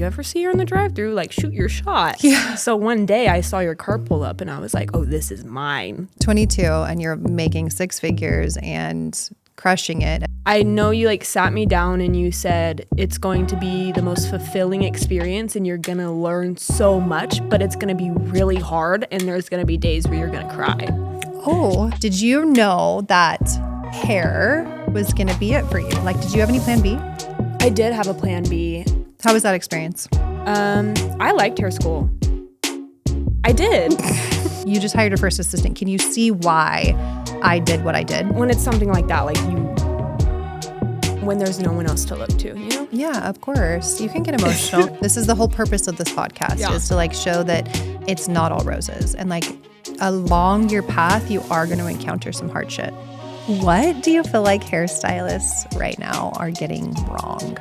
you ever see her in the drive-thru? Like, shoot your shot. Yeah. So one day I saw your car pull up and I was like, oh, this is mine. 22 and you're making six figures and crushing it. I know you like sat me down and you said it's going to be the most fulfilling experience and you're going to learn so much, but it's going to be really hard and there's going to be days where you're going to cry. Oh, did you know that hair was going to be it for you? Like, did you have any plan B? I did have a plan B. How was that experience? I liked hair school. I did. You just hired your first assistant. Can you see why I did what I did? When it's something like that, like when there's no one else to look to, you know? Yeah, of course. You can get emotional. This is the whole purpose of this podcast, is to like show that it's not all roses. And like along your path, you are going to encounter some hardship. What do you feel like hairstylists right now are getting wrong?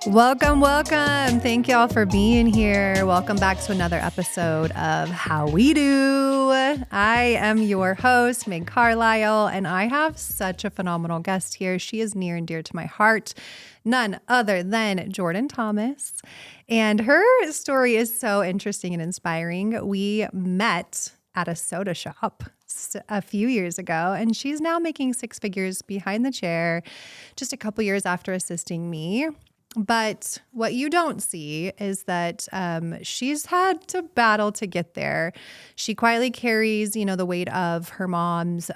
Welcome. Thank y'all for being here. Welcome back to another episode of How We Do. I am your host, Meg Carlisle, and I have such a phenomenal guest here. She is near and dear to my heart, none other than Jordan Thomas. And her story is so interesting and inspiring. We met at a soda shop a few years ago, and she's now making six figures behind the chair just a couple years after assisting me. But what you don't see is that she's had to battle to get there. She quietly carries, the weight of her mom's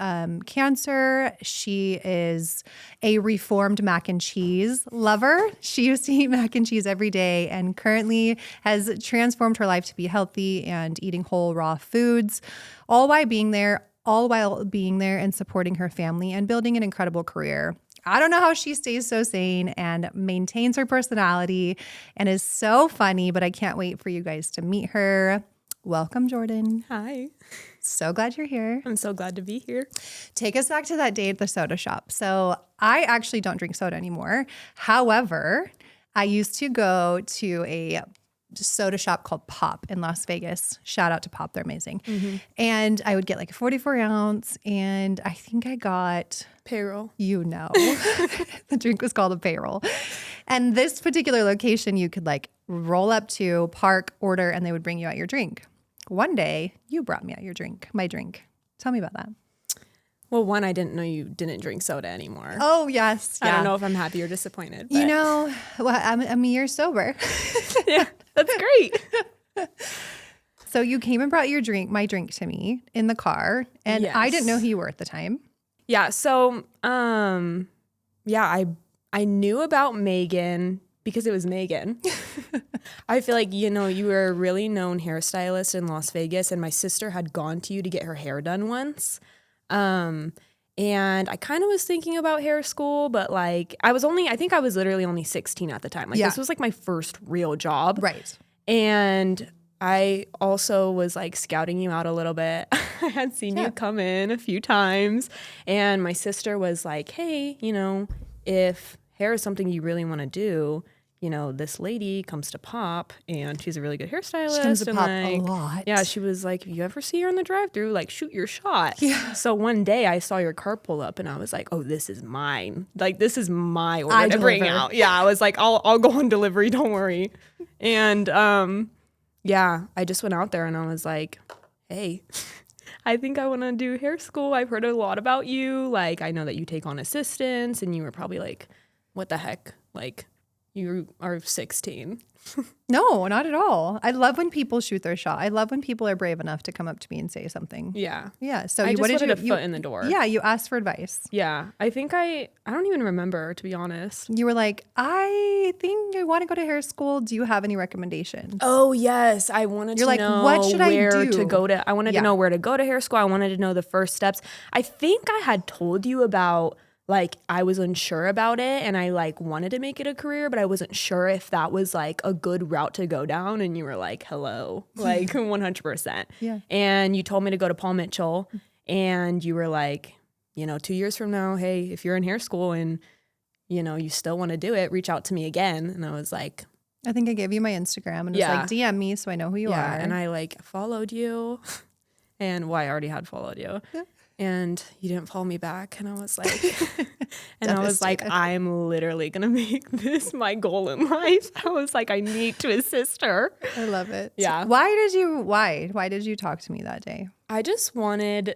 cancer. She is a reformed mac and cheese lover. She used to eat mac and cheese every day and currently has transformed her life to be healthy and eating whole raw foods, all while being there and supporting her family and building an incredible career. I don't know how she stays so sane and maintains her personality and is so funny, but I can't wait for you guys to meet her. Welcome, Jordan. Hi. So glad you're here. I'm so glad to be here. Take us back to that day at the soda shop. So I actually don't drink soda anymore. However, I used to go to a soda shop called Pop in Las Vegas. Shout out to Pop. They're amazing. Mm-hmm. And I would get like a 44 ounce and I think I got payroll. The drink was called a payroll. And this particular location you could like roll up to, park, order, and they would bring you out your drink. One day you brought me out my drink. Tell me about that. Well, one, I didn't know you didn't drink soda anymore. Oh, yes. Yeah. I don't know if I'm happy or disappointed. But. I'm a year sober. Yeah, that's great. So you came and brought my drink to me in the car, and yes. I didn't know who you were at the time. Yeah, so, I knew about Megan because it was Megan. I feel like, you were a really known hairstylist in Las Vegas, and my sister had gone to you to get her hair done once. And I kind of was thinking about hair school, but like I think I was literally only 16 at the time. Like this was like my first real job. Right. And I also was like scouting you out a little bit. I had seen you come in a few times and my sister was like, hey, if hair is something you really want to do, this lady comes to Pop and she's a really good hairstylist. She comes to Pop like, a lot. Yeah, she was like, if you ever see her in the drive-thru, like shoot your shot. Yeah. So one day I saw your car pull up and I was like, oh, this is mine. Like this is my order to bring out. Yeah, I was like, I'll go on delivery, don't worry. And I just went out there and I was like, hey, I think I want to do hair school. I've heard a lot about you. Like I know that you take on assistants and you were probably like, what the heck? Like you are 16. No, not at all. I love when people shoot their shot. I love when people are brave enough to come up to me and say something. Yeah. Yeah. So I what did wanted a foot in the door. Yeah, you asked for advice. Yeah. I think I don't even remember, to be honest. You were like, I think I want to go to hair school. Do you have any recommendations? Oh, yes. I wanted to know what should I do? to go to. I wanted to know where to go to hair school. I wanted to know the first steps. I think I had told you about like I was unsure about it and I like wanted to make it a career, but I wasn't sure if that was like a good route to go down. And you were like, hello, like 100%. Yeah. And you told me to go to Paul Mitchell and you were like, 2 years from now, hey, if you're in hair school and, you still want to do it, reach out to me again. And I was like, I think I gave you my Instagram and it was like, DM me so I know who you are. And I like followed you and I already had followed you. and you didn't follow me back. And I was like, I'm literally going to make this my goal in life. I was like, I need to assist her. I love it. Yeah. Why did you talk to me that day? I just wanted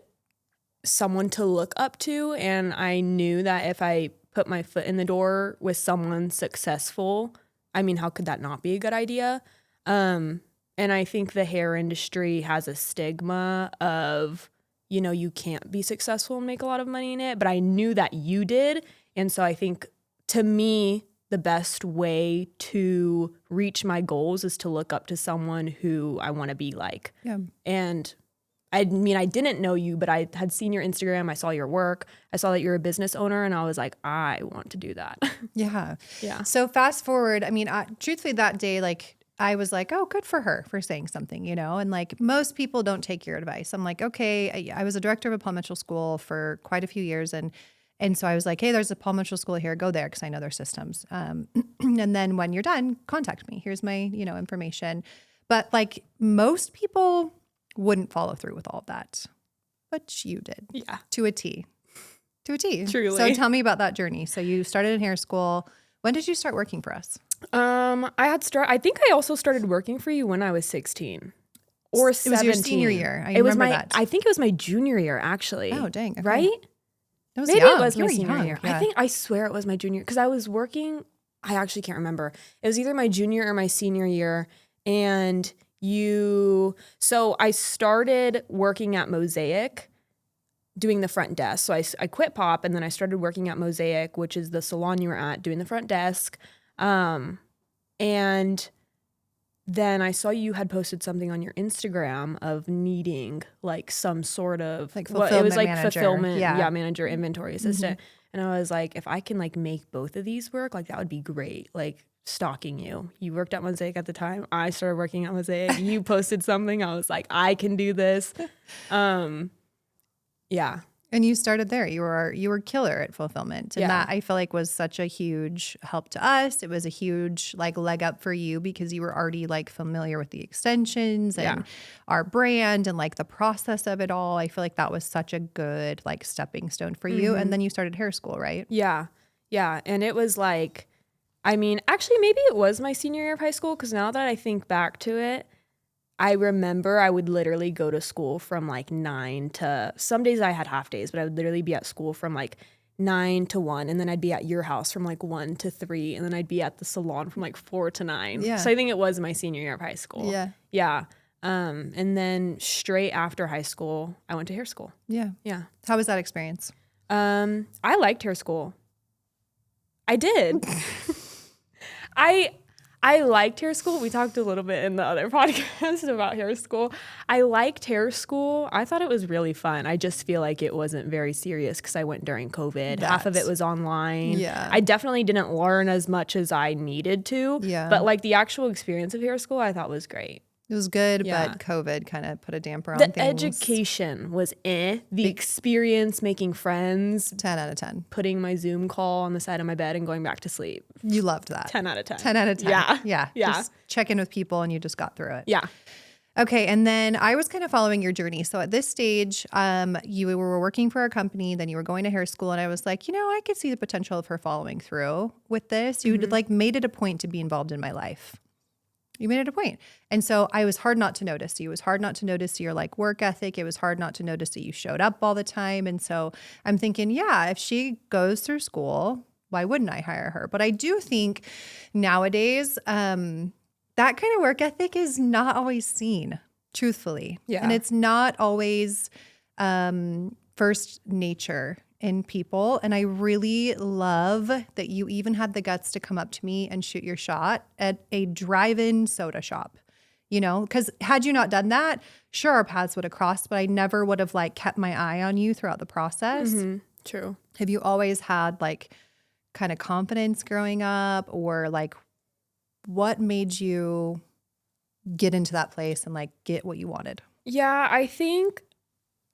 someone to look up to. And I knew that if I put my foot in the door with someone successful, I mean, how could that not be a good idea? And I think the hair industry has a stigma of, you know, you can't be successful and make a lot of money in it, but I knew that you did. And so I think, to me, the best way to reach my goals is to look up to someone who I want to be like. Yeah. And I mean, I didn't know you, but I had seen your Instagram. I saw your work. I saw that you're a business owner, and I was like, I want to do that. Yeah. Yeah. So fast forward, I mean, truthfully that day, like, I was like, oh, good for her for saying something, you know? And like most people don't take your advice. I'm like, okay, I was a director of a Paul Mitchell school for quite a few years. And so I was like, hey, there's a Paul Mitchell school here, go there because I know their systems. And then when you're done, contact me. Here's my, you know, information. But like most people wouldn't follow through with all of that. But you did. Yeah. To a T. To a T. Truly. So tell me about that journey. So you started in hair school. When did you start working for us? I think I also started working for you when I was 16 or 17. It was your senior year. I think it was my junior year, actually. Oh, dang. Okay. Right? Maybe it was my senior young, year. yeah. I swear it was my junior, because I was working, I actually can't remember. It was either my junior or my senior year. And so I started working at Mosaic doing the front desk. So I quit Pop, and then I started working at Mosaic, which is the salon you were at, doing the front desk. And then I saw you had posted something on your Instagram of needing like some sort of like fulfillment it was like manager. fulfillment, Yeah. manager, inventory assistant. And I was like, if I can like make both of these work, like that would be great. Like stalking you. You worked at Mosaic at the time. I started working at Mosaic. You posted something. I was like, I can do this. Yeah. And you started there. You were killer at fulfillment. And that I feel like was such a huge help to us. It was a huge like leg up for you because you were already like familiar with the extensions and our brand and like the process of it all. I feel like that was such a good like stepping stone for you. And then you started hair school, right? Yeah. Yeah. And it was like, I mean, actually maybe it was my senior year of high school, because now that I think back to it, I remember I would literally go to school from like 9 to, some days I had half days, but I would literally be at school from like 9 to 1. And then I'd be at your house from like 1 to 3. And then I'd be at the salon from like 4 to 9. Yeah. So I think it was my senior year of high school. Yeah. Yeah. And then straight after high school, I went to hair school. Yeah. Yeah. How was that experience? I liked hair school. I did. I liked hair school. We talked a little bit in the other podcast about hair school. I liked hair school. I thought it was really fun. I just feel like it wasn't very serious because I went during COVID. Half of it was online. Yeah. I definitely didn't learn as much as I needed to. Yeah. But like the actual experience of hair school, I thought was great. It was good, Yeah. but COVID kind of put a damper on The things. education was The experience, making friends, 10 out of 10. putting my Zoom call on the side of my bed and going back to sleep. You loved that. 10 out of 10. 10 out of 10. Yeah. Yeah. Yeah. Just check in with people and you just got through it. Yeah. Okay. And then I was kind of following your journey. So at this stage, you were working for a company, then you were going to hair school. And I was like, you know, I could see the potential of her following through with this. You like made it a point to be involved in my life. You made it a point. And so I was hard not to notice you. It was hard not to notice your like work ethic. It was hard not to notice that you showed up all the time. And so I'm thinking, yeah, if she goes through school, why wouldn't I hire her? But I do think nowadays, that kind of work ethic is not always seen, truthfully. Yeah. And it's not always first nature in people. And I really love that you even had the guts to come up to me and shoot your shot at a drive-in soda shop, you know, because had you not done that, sure, our paths would have crossed, but I never would have like kept my eye on you throughout the process. True. Have you always had like kind of confidence growing up, or like what made you get into that place and like get what you wanted? Yeah, I think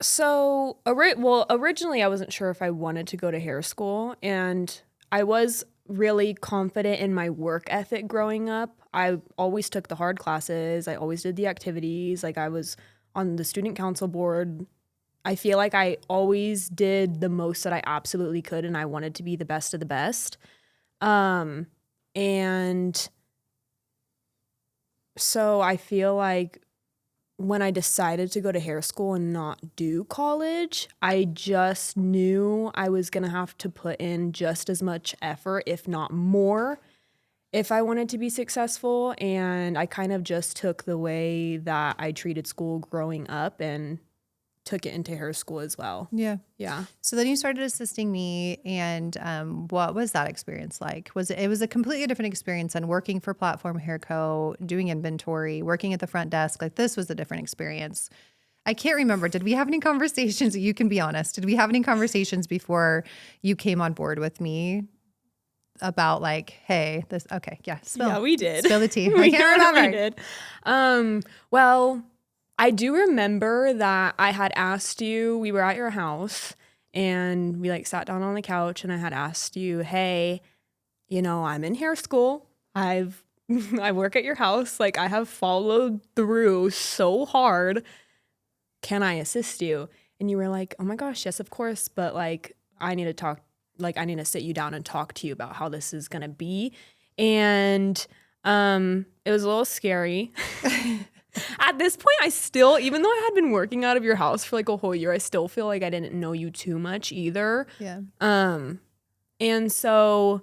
so. Originally I wasn't sure if I wanted to go to hair school, and I was really confident in my work ethic growing up. I always took the hard classes. I always did the activities. Like I was on the student council board I feel like I always did the most that I absolutely could, and I wanted to be the best of the best. And so I feel like when I decided to go to hair school and not do college, I just knew I was going to have to put in just as much effort, if not more, if I wanted to be successful. And I kind of just took the way that I treated school growing up and took it into hair school as well. Yeah. Yeah. So then you started assisting me, and what was that experience like? It was a completely different experience than working for Platform Hair Co., doing inventory, working at the front desk. Like, this was a different experience. I can't remember. Did we have any conversations? You can be honest. Did we have any conversations before you came on board with me about like, hey, this, okay, yeah, Yeah, we did. Spill the tea. I can't remember. We did. Well, I do remember that I had asked you, we were at your house and we like sat down on the couch and I had asked you, hey, you know, I'm in hair school. I work at your house. Like, I have followed through so hard. Can I assist you? And you were like, oh my gosh, yes, of course. But like, I need to sit you down and talk to you about how this is going to be. And it was a little scary. At this point, I still, even though I had been working out of your house for like a whole year, I still feel like I didn't know you too much either. Yeah. And so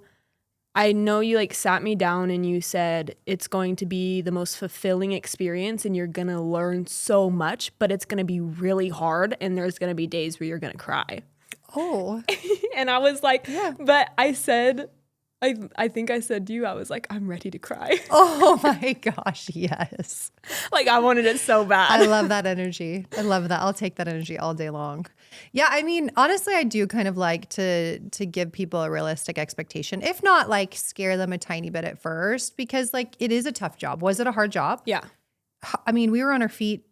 I know you like sat me down and you said it's going to be the most fulfilling experience and you're going to learn so much, but it's going to be really hard and there's going to be days where you're going to cry. Oh. And I was like, yeah. But I said, I think I said to you, I was like, I'm ready to cry. Oh my gosh, yes. Like, I wanted it so bad. I love that energy. I love that. I'll take that energy all day long. Yeah, I mean, honestly, I do kind of like to give people a realistic expectation, if not like scare them a tiny bit at first, because like it is a tough job. Was it a hard job? Yeah. I mean, we were on our feet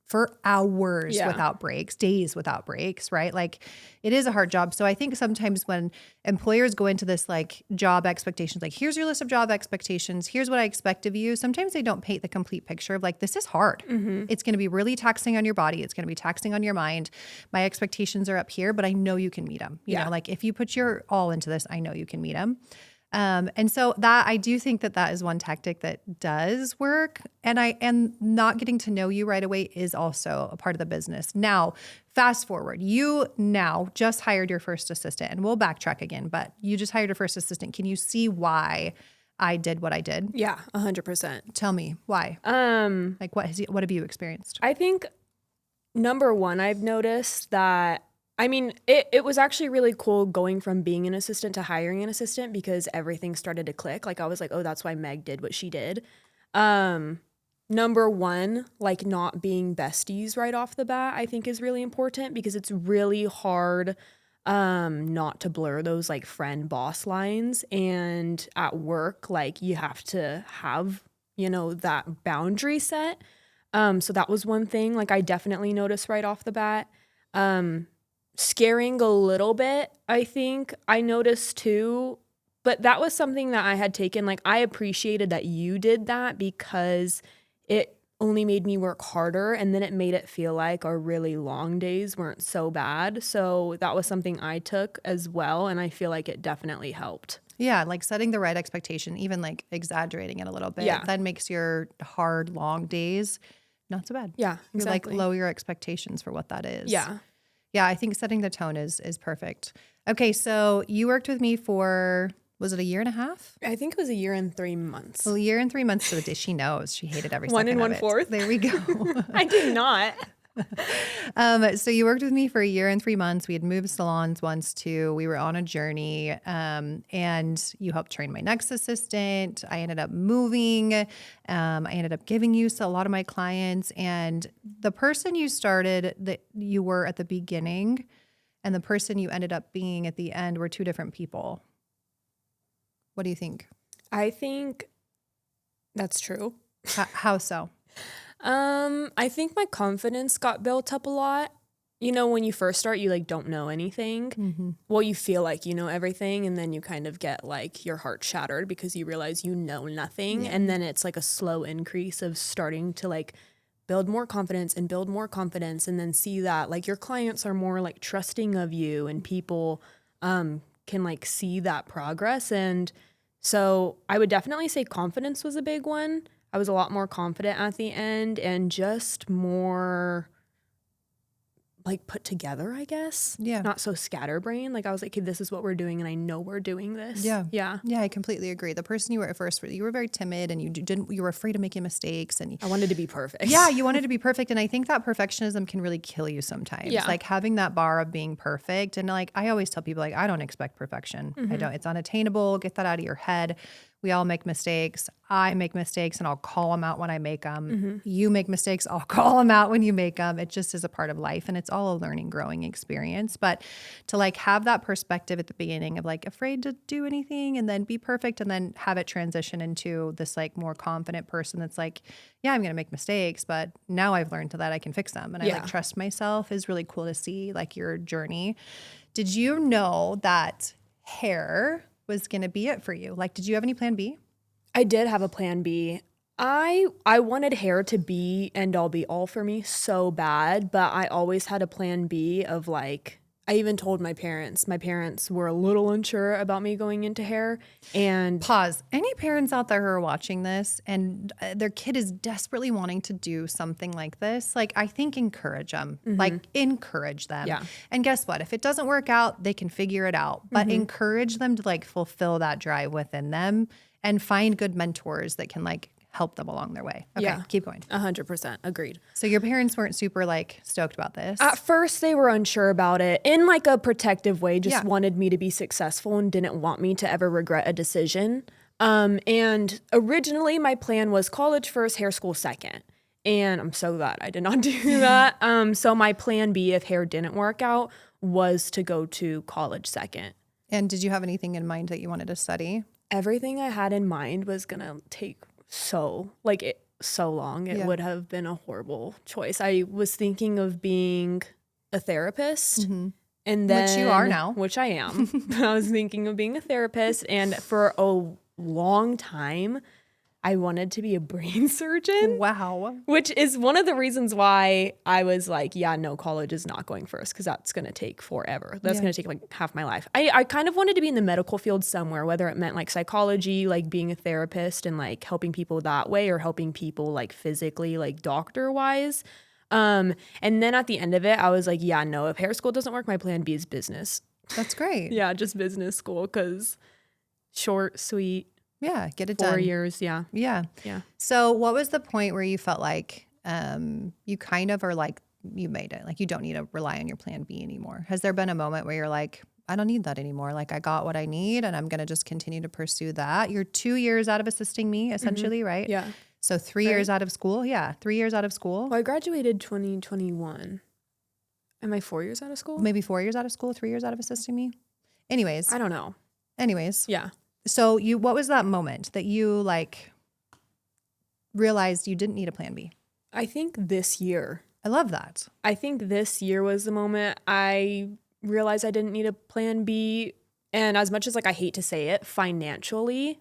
for hours without breaks, days without breaks, right? Like, it is a hard job. So I think sometimes when employers go into this like job expectations, like, here's your list of job expectations, here's what I expect of you, sometimes they don't paint the complete picture of like, this is hard. Mm-hmm. It's going to be really taxing on your body. It's going to be taxing on your mind. My expectations are up here, but I know you can meet them. You know, like if you put your all into this, I know you can meet them. And so that I do think that is one tactic that does work. And not getting to know you right away is also a part of the business. Now, fast forward, you now just hired your first assistant, and we'll backtrack again, but you just hired your first assistant. Can you see why I did what I did? Yeah, 100%. Tell me why. Like what have you experienced? I think number one, I've noticed that, I mean, it was actually really cool going from being an assistant to hiring an assistant because everything started to click. Like, I was like, oh, that's why Meg did what she did. Number one, like not being besties right off the bat, I think is really important because it's really hard not to blur those like friend boss lines. And at work, like you have to have, you know, that boundary set. So that was one thing, like I definitely noticed right off the bat. Scaring a little bit, I think I noticed too, but that was something that I had taken. Like, I appreciated that you did that because it only made me work harder, and then it made it feel like our really long days weren't so bad. So that was something I took as well, and I feel like it definitely helped. Yeah, like setting the right expectation, even like exaggerating it a little bit, that makes your hard, long days not so bad. Yeah, exactly. Like lower your expectations for what that is. Yeah. Yeah, I think setting the tone is perfect. Okay, so you worked with me for, was it a year and a half? I think it was a year and 3 months. Well, a year and 3 months. So she knows. She hated every second of it. 1 1/4. There we go. I did not. So you worked with me for a year and 3 months. We had moved salons once too. We were on a journey, and you helped train my next assistant. I ended up moving. I ended up giving you a lot of my clients, and the person you started that you were at the beginning and the person you ended up being at the end were two different people. What do you think? I think that's true. How so? I think my confidence got built up a lot. You know, when you first start, you like don't know anything. Mm-hmm. Well, you feel like you know everything, and then you kind of get like your heart shattered because you realize you know nothing. Yeah. And then it's like a slow increase of starting to like build more confidence and build more confidence, and then see that like your clients are more like trusting of you, and people can like see that progress. And so I would definitely say confidence was a big one. I was a lot more confident at the end and just more like put together, I guess. Yeah. Not so scatterbrained. Like I was like, okay, this is what we're doing and I know we're doing this. Yeah. Yeah. Yeah, I completely agree. The person you were at first, you were very timid and you were afraid of making mistakes, and I wanted to be perfect. yeah, you wanted to be perfect. And I think that perfectionism can really kill you sometimes. Yeah. Like having that bar of being perfect. And like, I always tell people like, I don't expect perfection. I don't, it's unattainable. Get that out of your head. We all make mistakes. I make mistakes and I'll call them out when I make them. You make mistakes. I'll call them out when you make them. It just is a part of life, and it's all a learning, growing experience. But to like have that perspective at the beginning of like afraid to do anything and then be perfect, and then have it transition into this like more confident person that's like, yeah, I'm going to make mistakes, but now I've learned that I can fix them. And I like trust myself is really cool to see like your journey. Did you know that hair was going to be it for you? Like, did you have any plan B? I did have a plan B. I wanted hair to be end all be all for me so bad, but I always had a plan B of like, I even told my parents. My parents were a little unsure about me going into hair. And pause. Any parents out there who are watching this and their kid is desperately wanting to do something like this, like I think encourage them. Like encourage them. Yeah. And guess what? If it doesn't work out, they can figure it out. But encourage them to like fulfill that drive within them and find good mentors that can like help them along their way. Okay, Yeah. keep going. 100% agreed. So your parents weren't super like stoked about this? At first, they were unsure about it in like a protective way, just Yeah. wanted me to be successful and didn't want me to ever regret a decision. And originally, my plan was college first, hair school second. And I'm so glad I did not do that. So my plan B, if hair didn't work out, was to go to college second. And did you have anything in mind that you wanted to study? Everything I had in mind was going to take so long. It would have been a horrible choice. I was thinking of being a therapist, and then Which you are now. which I am. I was thinking of being a therapist, and for a long time I wanted to be a brain surgeon. Wow. Which is one of the reasons why I was like, yeah, no, college is not going first, because that's going to take forever. That's going to take like half my life. I kind of wanted to be in the medical field somewhere, whether it meant like psychology, like being a therapist and like helping people that way, or helping people like physically, like doctor wise. And then at the end of it, I was like, yeah, no, if hair school doesn't work, my plan B is business. That's great. Yeah, just business school, because short, sweet. Yeah, get it done. 4 years, yeah. Yeah. Yeah. So what was the point where you felt like you kind of are like, you made it, like you don't need to rely on your plan B anymore? Has there been a moment where you're like, I don't need that anymore. Like I got what I need and I'm going to just continue to pursue that. You're 2 years out of assisting me essentially, right? Yeah. So 3 years out of school. Yeah. 3 years out of school. Well, I graduated 2021. Am I 4 years out of school? Maybe 4 years out of school, 3 years out of assisting me. Anyways. I don't know. Yeah. So what was that moment that you like realized you didn't need a plan B? I think this year. I love that. I think this year was the moment I realized I didn't need a plan B. And as much as like I hate to say it, financially,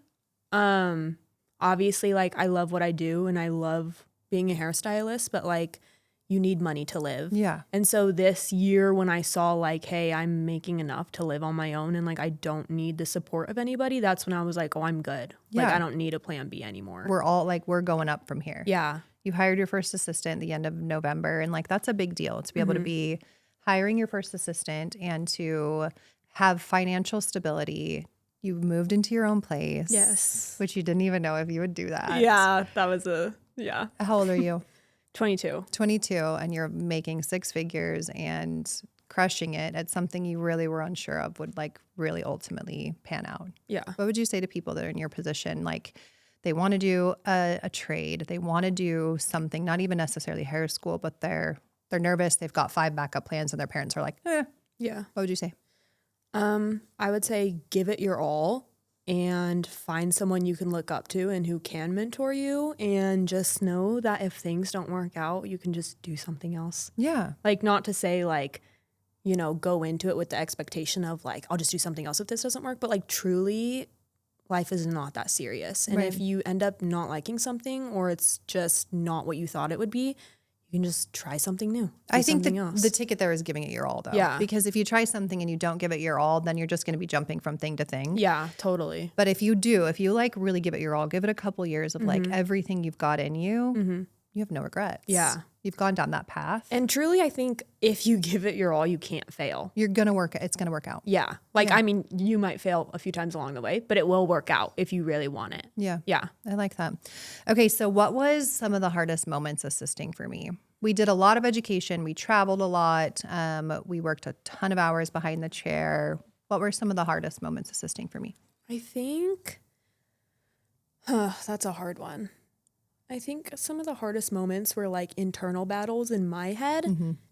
obviously like I love what I do and I love being a hairstylist, but like you need money to live. Yeah. And so this year when I saw like, hey, I'm making enough to live on my own and like I don't need the support of anybody, that's when I was like, oh, I'm good. Like Yeah. I don't need a plan B anymore. We're all like, we're going up from here. Yeah. You hired your first assistant at the end of November. And like, that's a big deal to be able to be hiring your first assistant and to have financial stability. You moved into your own place. Yes. Which you didn't even know if you would do that. Yeah, that was How old are you? 22. 22, and you're making six figures and crushing it at something you really were unsure of would like really ultimately pan out. Yeah. What would you say to people that are in your position? Like they want to do a trade, they want to do something, not even necessarily hair school, but they're nervous. They've got 5 backup plans and their parents are like, Yeah. What would you say? I would say give it your all and find someone you can look up to and who can mentor you, and just know that if things don't work out, you can just do something else. Yeah. Like, not to say like, you know, go into it with the expectation of like, I'll just do something else if this doesn't work. But like truly, life is not that serious. And Right. if you end up not liking something or it's just not what you thought it would be, you can just try something new. I think the ticket there is giving it your all, though. Yeah. Because if you try something and you don't give it your all, then you're just going to be jumping from thing to thing. Yeah, totally. But if you like really give it your all, give it a couple years of like everything you've got in you, you have no regrets. Yeah. You've gone down that path. And truly, I think if you give it your all, you can't fail. It's going to work out. Yeah. Like, I mean, you might fail a few times along the way, but it will work out if you really want it. Yeah. Yeah. I like that. Okay. So what was some of the hardest moments assisting for me? We did a lot of education. We traveled a lot. We worked a ton of hours behind the chair. What were some of the hardest moments assisting for me? I think, that's a hard one. I think some of the hardest moments were like internal battles in my head,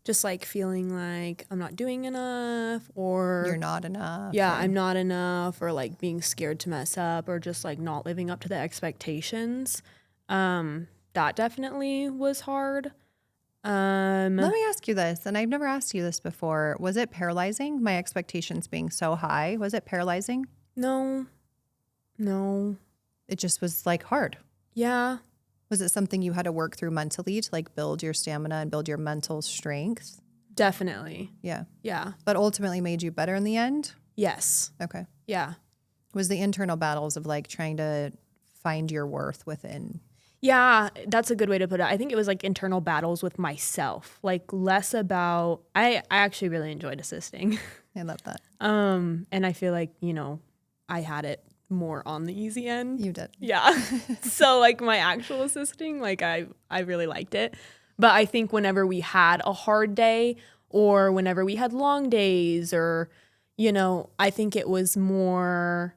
just like feeling like I'm not doing enough or you're not enough. Yeah, I'm not enough, or like being scared to mess up, or just like not living up to the expectations. That definitely was hard. Let me ask you this, and I've never asked you this before. Was it paralyzing? My expectations being so high. Was it paralyzing? No. It just was like hard. Yeah. Was it something you had to work through mentally to like build your stamina and build your mental strength? Definitely. Yeah. Yeah. But ultimately made you better in the end? Yes. Okay. Yeah. Was the internal battles of like trying to find your worth within? Yeah, that's a good way to put it. I think it was like internal battles with myself, like less about, I actually really enjoyed assisting. I love that. And I feel like, I had it more on the easy end. You did. Yeah. So like my actual assisting, like I really liked it. But I think whenever we had a hard day or whenever we had long days or, I think it was more,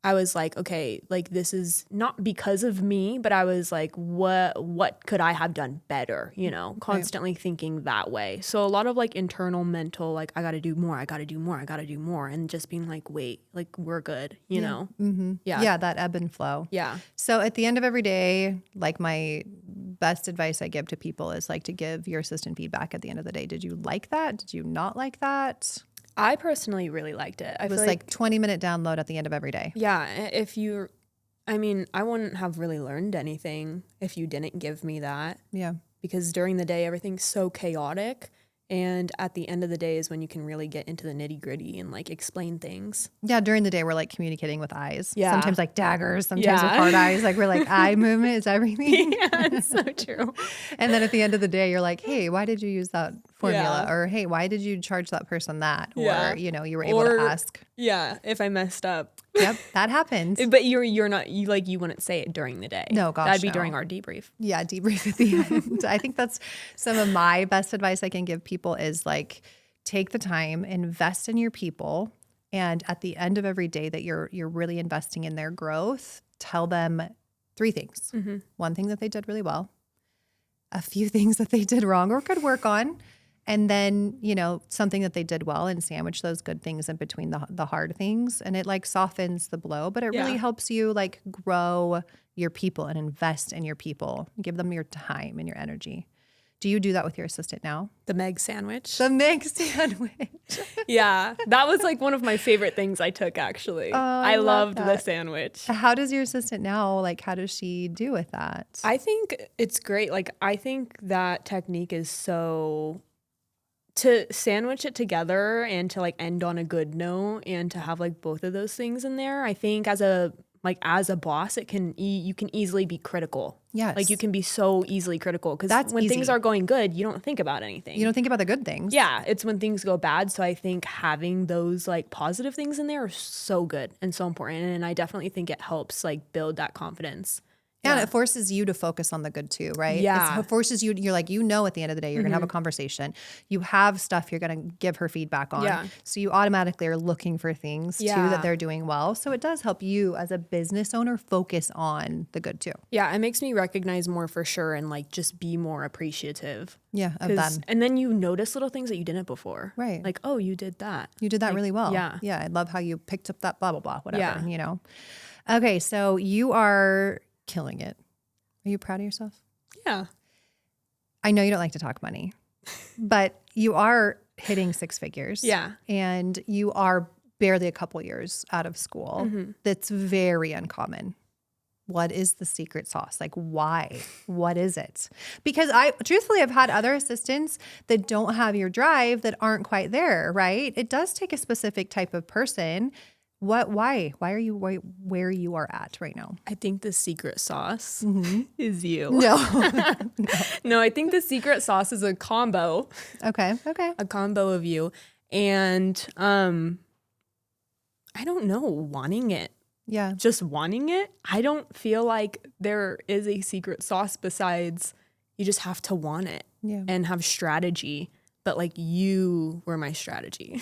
I was like, okay, like this is not because of me, but I was like, what could I have done better? Constantly thinking that way. So a lot of like internal mental, like I got to do more, I got to do more, I got to do more. And just being like, wait, like we're good, know? Mm-hmm. Yeah. Yeah. That ebb and flow. Yeah. So at the end of every day, like my best advice I give to people is like to give your assistant feedback at the end of the day. Did you like that? Did you not like that? I personally really liked it. It was like 20-minute download at the end of every day. Yeah. I wouldn't have really learned anything if you didn't give me that. Yeah. Because during the day, everything's so chaotic. And at the end of the day is when you can really get into the nitty gritty and like explain things. Yeah. During the day, we're like communicating with eyes. Yeah. Sometimes like daggers, sometimes with hard eyes. Like we're like eye movement is everything. Yeah, it's so true. And then at the end of the day, you're like, hey, why did you use that formula? Yeah. Or hey, why did you charge that person that? Or, you were able to ask. Yeah. If I messed up. Yep. That happens. But you're not, you wouldn't say it during the day. No, gosh, that'd be during our debrief. Yeah. Debrief at the end. I think that's some of my best advice I can give people is like, take the time, invest in your people. And at the end of every day that you're really investing in their growth, tell them 3 things. Mm-hmm. One thing that they did really well, a few things that they did wrong or could work on, and then, something that they did well and sandwich those good things in between the hard things. And it like softens the blow, but it really helps you like grow your people and invest in your people, give them your time and your energy. Do you do that with your assistant now? The Meg sandwich. The Meg sandwich. Yeah. That was like one of my favorite things I took actually. I loved the sandwich. How does your assistant now, like how does she do with that? I think it's great. Like I think that technique is so, to sandwich it together and to like end on a good note and to have like both of those things in there. I think as a boss, you can easily be critical. Yes. Like you can be so easily critical because when things are going good, you don't think about anything. You don't think about the good things. Yeah. It's when things go bad. So I think having those like positive things in there are so good and so important. And I definitely think it helps like build that confidence. Yeah, and it forces you to focus on the good too, right? Yeah. It forces you, you're like, at the end of the day, you're going to have a conversation. You have stuff you're going to give her feedback on. Yeah. So you automatically are looking for things too that they're doing well. So it does help you as a business owner focus on the good too. Yeah, it makes me recognize more for sure and like just be more appreciative. Yeah, of them. And then you notice little things that you didn't before. Right. Like, oh, you did that. You did that really well. Yeah. Yeah, I love how you picked up that blah, blah, blah, whatever, Yeah. Okay, so you are killing it. Are you proud of yourself? Yeah. I know you don't like to talk money, but you are hitting 6 figures. Yeah. And you are barely a couple years out of school. Mm-hmm. That's very uncommon. What is the secret sauce? Like, why? What is it? Because I've had other assistants that don't have your drive that aren't quite there, right? It does take a specific type of person. Why are you where you are at right now? I think the secret sauce is you. No. No, I think the secret sauce is a combo. Okay. A combo of you. And I don't know, wanting it. Yeah. Just wanting it. I don't feel like there is a secret sauce besides you just have to want it and have strategy. But like you were my strategy.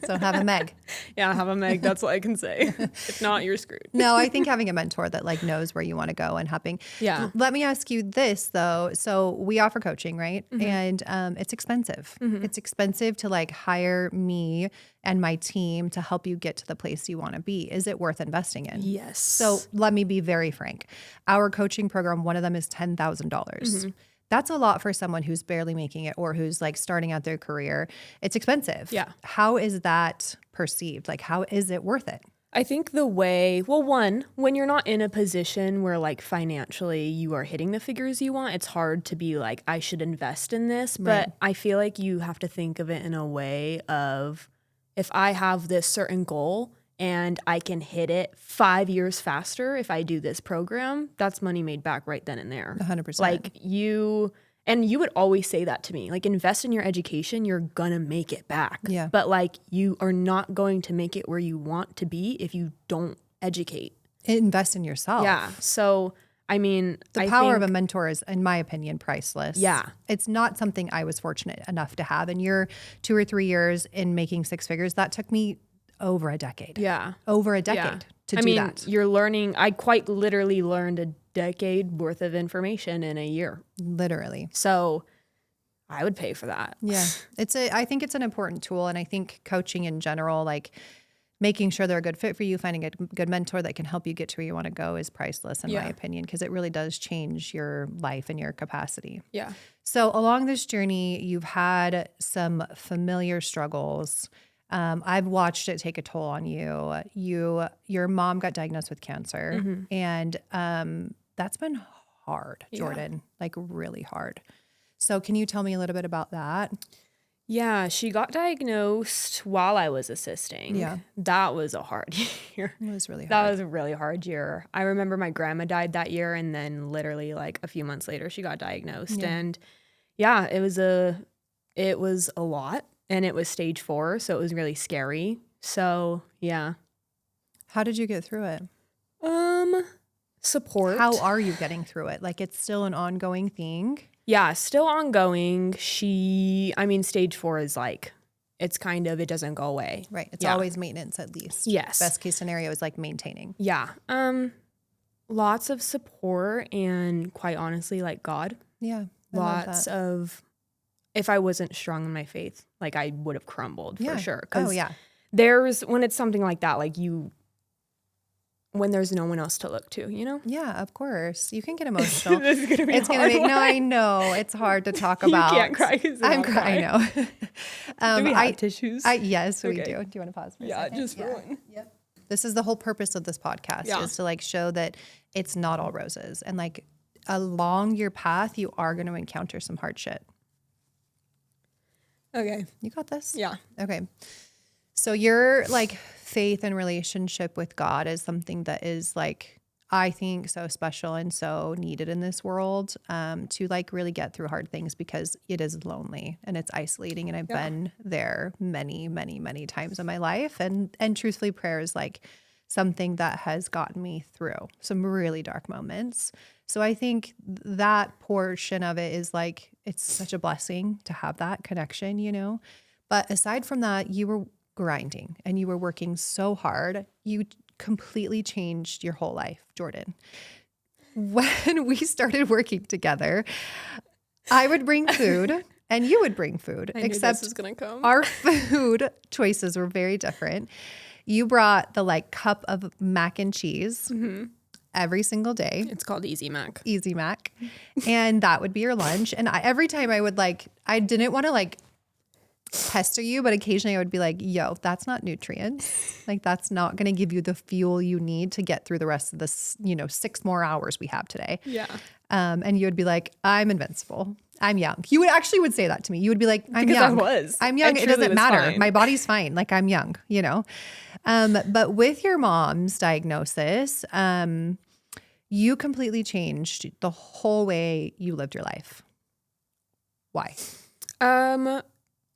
So have a Meg. Yeah, have a Meg. That's what I can say. If not, you're screwed. No, I think having a mentor that like knows where you want to go and helping. Yeah. Let me ask you this though. So we offer coaching, right? And it's expensive. It's expensive to like hire me and my team to help you get to the place you want to be. Is it worth investing in? Yes. So let me be very frank. Our coaching program, one of them is $10,000. That's a lot for someone who's barely making it or who's like starting out their career. It's expensive. Yeah. How is that perceived? Like, how is it worth it? I think one, when you're not in a position where like financially you are hitting the figures you want, it's hard to be like, I should invest in this. But I feel like you have to think of it in a way of, if I have this certain goal and I can hit it 5 years faster if I do this program, that's money made back right then and there. 100%. Like you would always say that to me, like, invest in your education, you're gonna make it back. Yeah. But like, you are not going to make it where you want to be if you don't educate. Invest in yourself. Yeah. So, I mean, The power of a mentor is, in my opinion, priceless. Yeah. It's not something I was fortunate enough to have. In your 2 or 3 years in making 6 figures, that took me over a decade. Yeah. Over a decade to do that. You're learning, I quite literally learned a decade worth of information in a year. Literally. So I would pay for that. Yeah. I think it's an important tool. And I think coaching in general, like making sure they're a good fit for you, finding a good mentor that can help you get to where you want to go is priceless in my opinion, because it really does change your life and your capacity. Yeah. So along this journey, you've had some familiar struggles. I've watched it take a toll on you. Your mom got diagnosed with cancer, and that's been hard, Jordan, like really hard. So can you tell me a little bit about that? Yeah, she got diagnosed while I was assisting. Yeah. That was a hard year. It was really hard. That was a really hard year. I remember my grandma died that year, and then literally like a few months later she got diagnosed. Yeah. And yeah, it was a lot, and it was stage 4, so it was really scary. So yeah. How did you get through it? Support. How are you getting through it? Like, it's still an ongoing thing? Yeah, still ongoing. Stage 4 is like, it doesn't go away. Right. It's always maintenance at least. Yes. Best case scenario is like maintaining. Yeah. Lots of support, and quite honestly, like God. Yeah. If I wasn't strong in my faith, like I would have crumbled for sure. Oh yeah. When it's something like that, like when there's no one else to look to, you know? Yeah, of course. You can get emotional. This is gonna be no, I know. It's hard to talk about. You can't cry 'cause I'm crying. I know. Do we have tissues? Yes, we Okay. do. Do you want to pause for a Yeah, second? just for one. Yep. This is the whole purpose of this podcast, is to like show that it's not all roses, and like along your path, you are going to encounter some hard shit. Okay. You got this? Yeah. Okay. So your like faith and relationship with God is something that is like, I think, so special and so needed in this world, to like really get through hard things, because it is lonely and it's isolating. And I've been there many, many, many times in my life. And truthfully, prayer is like something that has gotten me through some really dark moments. So I think that portion of it is like, it's such a blessing to have that connection, you know? But aside from that, you were grinding and you were working so hard. You completely changed your whole life, Jordan. When we started working together, I would bring food and you would bring food, except this was gonna come. Our food choices were very different. You brought the like cup of mac and cheese every single day. It's called Easy Mac. Easy Mac. And that would be your lunch. And every time I would like, I didn't want to like pester you, but occasionally I would be like, yo, that's not nutrients. Like that's not going to give you the fuel you need to get through the rest of this, 6 more hours we have today. Yeah. And you would be like, I'm invincible. I'm young. You would say that to me. You would be like, I'm because young. I was. I'm young. I It doesn't truly was matter. fine. My body's fine. Like I'm young, But with your mom's diagnosis, you completely changed the whole way you lived your life. Why?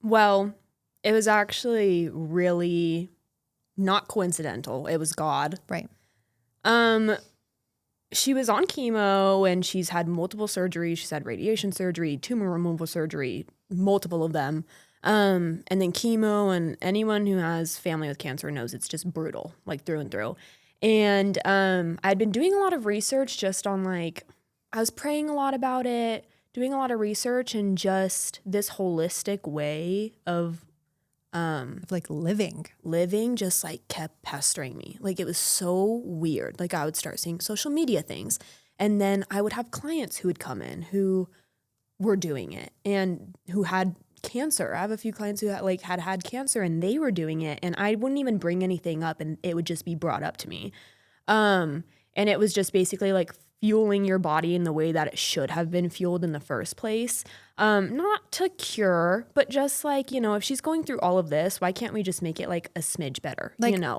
Well, it was actually really not coincidental. It was God. Right. She was on chemo and she's had multiple surgeries. She's had radiation surgery, tumor removal surgery, multiple of them. And then chemo, and anyone who has family with cancer knows it's just brutal, like through and through. And I'd been doing a lot of research just on I was praying a lot about it, doing a lot of research, and just this holistic way of living just kept pestering me. It was so weird. I would start seeing social media things, and then I would have clients who would come in who were doing it and who had cancer. I have a few clients who had cancer and they were doing it, and I wouldn't even bring anything up and it would just be brought up to me. And it was just basically fueling your body in the way that it should have been fueled in the first place. Not to cure, but just if she's going through all of this, why can't we just make it a smidge better?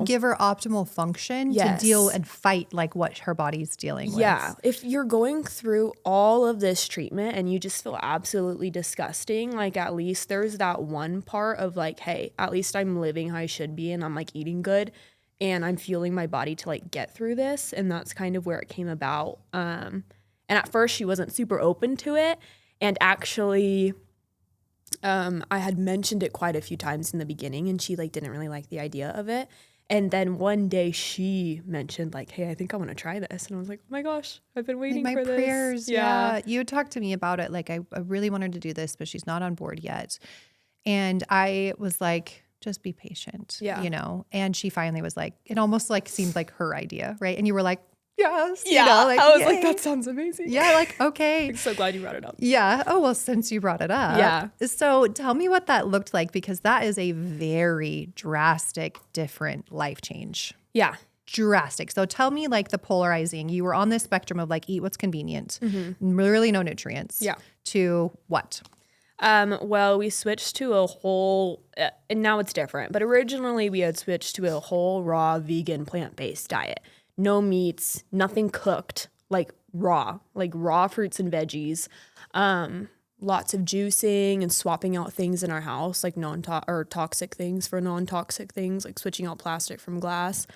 Give her optimal function to deal and fight what her body's dealing with. Yeah. If you're going through all of this treatment and you just feel absolutely disgusting, at least there's that one part of hey, at least I'm living how I should be and I'm eating good. And I'm fueling my body to get through this. And that's kind of where it came about. And at first she wasn't super open to it. And actually, I had mentioned it quite a few times in the beginning and she didn't really like the idea of it. And then one day she mentioned hey, I think I want to try this. And I was like, oh my gosh, I've been waiting for this. My prayers. Yeah. You talked to me about it. I really wanted to do this, but she's not on board yet. And I was like, just be patient, And she finally was it almost seemed like her idea, right? And you were like, yes. Yeah. I was that sounds amazing. Yeah, okay. I'm so glad you brought it up. Yeah. Oh, well, since you brought it up. Yeah. So tell me what that looked like, because that is a very drastic, different life change. Yeah. Drastic. So tell me the polarizing. You were on this spectrum of eat what's convenient, really no nutrients. Yeah. To what? Well, we switched to a whole, and now it's different, but originally we had switched to a whole raw vegan plant-based diet. No meats, nothing cooked, raw fruits and veggies. Lots of juicing and swapping out things in our house, toxic things for non-toxic things, switching out plastic from glass.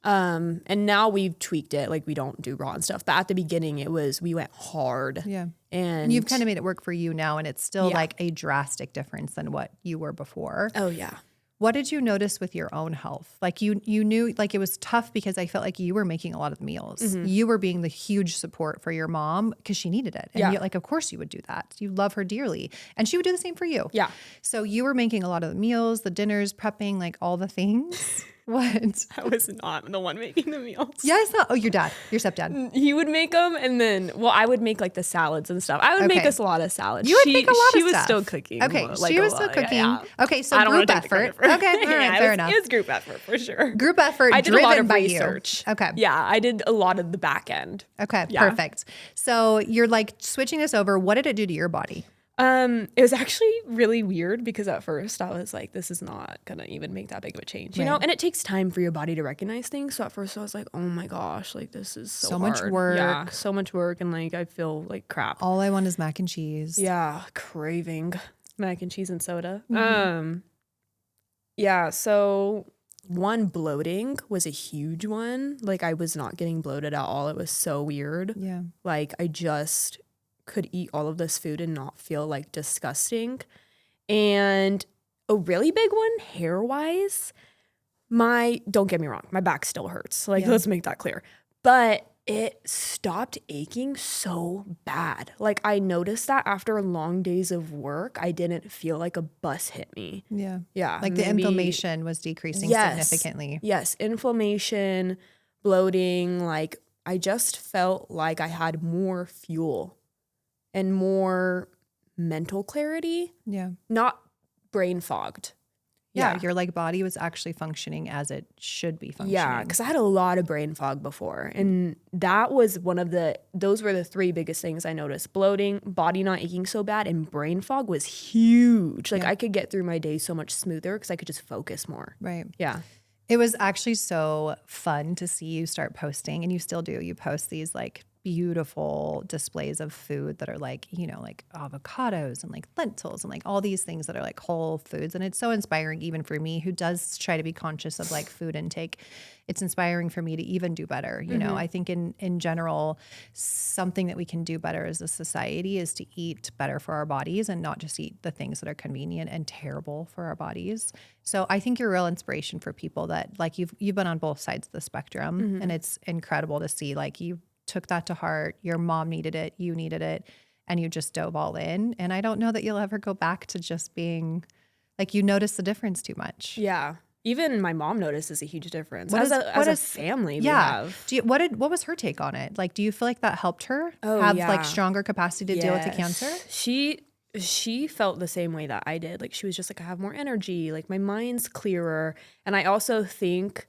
And now we've tweaked it. We don't do raw and stuff. But at the beginning we went hard. Yeah. And you've kind of made it work for you now. And it's still a drastic difference than what you were before. Oh yeah. What did you notice with your own health? You knew it was tough because I felt like you were making a lot of the meals. Mm-hmm. You were being the huge support for your mom because she needed it. And of course you would do that. You love her dearly. And she would do the same for you. Yeah. So you were making a lot of the meals, the dinners, prepping, all the things. What? I was not the one making the meals. Yeah, it's not. Oh, your dad, your stepdad. He would make them, and then, I would make the salads and stuff. I would make us a lot of salads. You would make a lot of stuff. She was still cooking. Okay, she was still cooking. Yeah. Okay, so group effort. Okay, all right, fair enough. It was group effort for sure. Group effort. I did a lot of research. You. Okay. Yeah, I did a lot of the back end. Okay, perfect. So you're switching this over. What did it do to your body? It was actually really weird because at first I was like, this is not gonna even make that big of a change, you know? And it takes time for your body to recognize things. So at first I was like, oh my gosh, this is so much hard. work. Yeah, so much work. And I feel like crap. All I want is mac and cheese. Yeah, craving mac and cheese and soda. Mm-hmm. Yeah, so one, bloating was a huge one. I was not getting bloated at all. It was so weird. Yeah. I just could eat all of this food and not feel disgusting. And a really big one, hair-wise, don't get me wrong, my back still hurts. Let's make that clear. But it stopped aching so bad. I noticed that after long days of work, I didn't feel like a bus hit me. Yeah. Yeah. The inflammation was decreasing significantly. Yes. Inflammation, bloating, I just felt like I had more fuel and more mental clarity. Yeah. Not brain fogged. Yeah, your like body was actually functioning as it should be functioning. Yeah, because I had a lot of brain fog before. And that was those were the three biggest things I noticed. Bloating, body not aching so bad, and brain fog was huge. Like I could get through my day so much smoother because I could just focus more. Right. Yeah. It was actually so fun to see you start posting, and you still do. You post these like beautiful displays of food that are like, you know, like avocados and like lentils and like all these things that are like whole foods. And it's so inspiring even for me who does try to be conscious of like food intake. It's inspiring for me to even do better. You know, I think in general, something that we can do better as a society is to eat better for our bodies and not just eat the things that are convenient and terrible for our bodies. So I think you're a real inspiration for people that like you've been on both sides of the spectrum, and it's incredible to see like you took that to heart. Your mom needed it, you needed it, and you just dove all in. And I don't know that you'll ever go back to just being like, you notice the difference too much. Yeah. Even my mom notices a huge difference. What As is- a family, we have. What was her take on it? Like, do you feel like that helped her have like stronger capacity to deal with the cancer? She felt the same way that I did. Like she was just like, I have more energy, like my mind's clearer. And I also think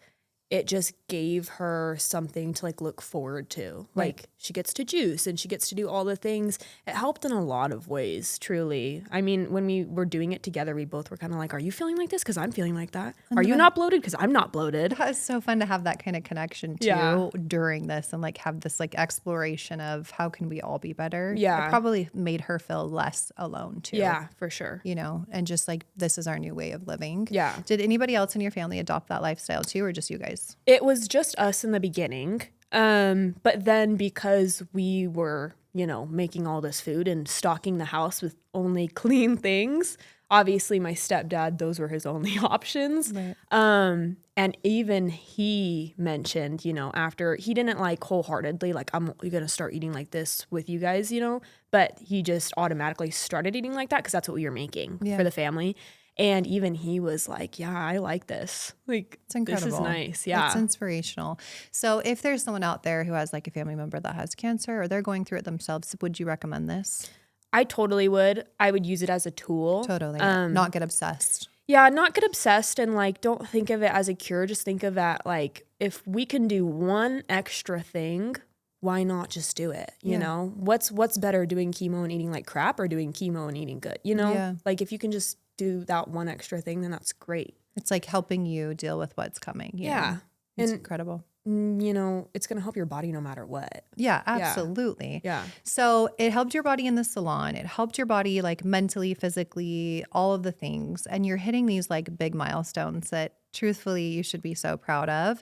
it just gave her something to like look forward to. Like she gets to juice and she gets to do all the things. It helped in a lot of ways, truly. I mean, when we were doing it together, we both were kind of like, are you feeling like this? Because I'm feeling like that. Are you not bloated? Because I'm not bloated. That was so fun to have that kind of connection too during this, and like have this like exploration of how can we all be better. Yeah. It probably made her feel less alone too. Yeah, for sure. You know, and just like, this is our new way of living. Yeah. Did anybody else in your family adopt that lifestyle too, or just you guys? It was just us in the beginning. But then because we were, you know, making all this food and stocking the house with only clean things, obviously my stepdad, those were his only options. Right. And even he mentioned, you know, after he didn't like wholeheartedly, like, I'm going to start eating like this with you guys, you know, but he just automatically started eating like that because that's what we were making for the family. And even he was like, yeah, I like this. Like, It's incredible. This is nice. Yeah. It's inspirational. So if there's someone out there who has like a family member that has cancer or they're going through it themselves, would you recommend this? I totally would. I would use it as a tool. Totally. Not get obsessed. Yeah, not get obsessed and like don't think of it as a cure. Just think of it like if we can do one extra thing, why not just do it? You know, what's better, doing chemo and eating like crap or doing chemo and eating good? You know, like if you can just do that one extra thing, then that's great. It's like helping you deal with what's coming. You know? It's incredible. You know, it's going to help your body no matter what. Yeah, absolutely. Yeah. So it helped your body in the salon. It helped your body like mentally, physically, all of the things. And you're hitting these like big milestones that truthfully you should be so proud of.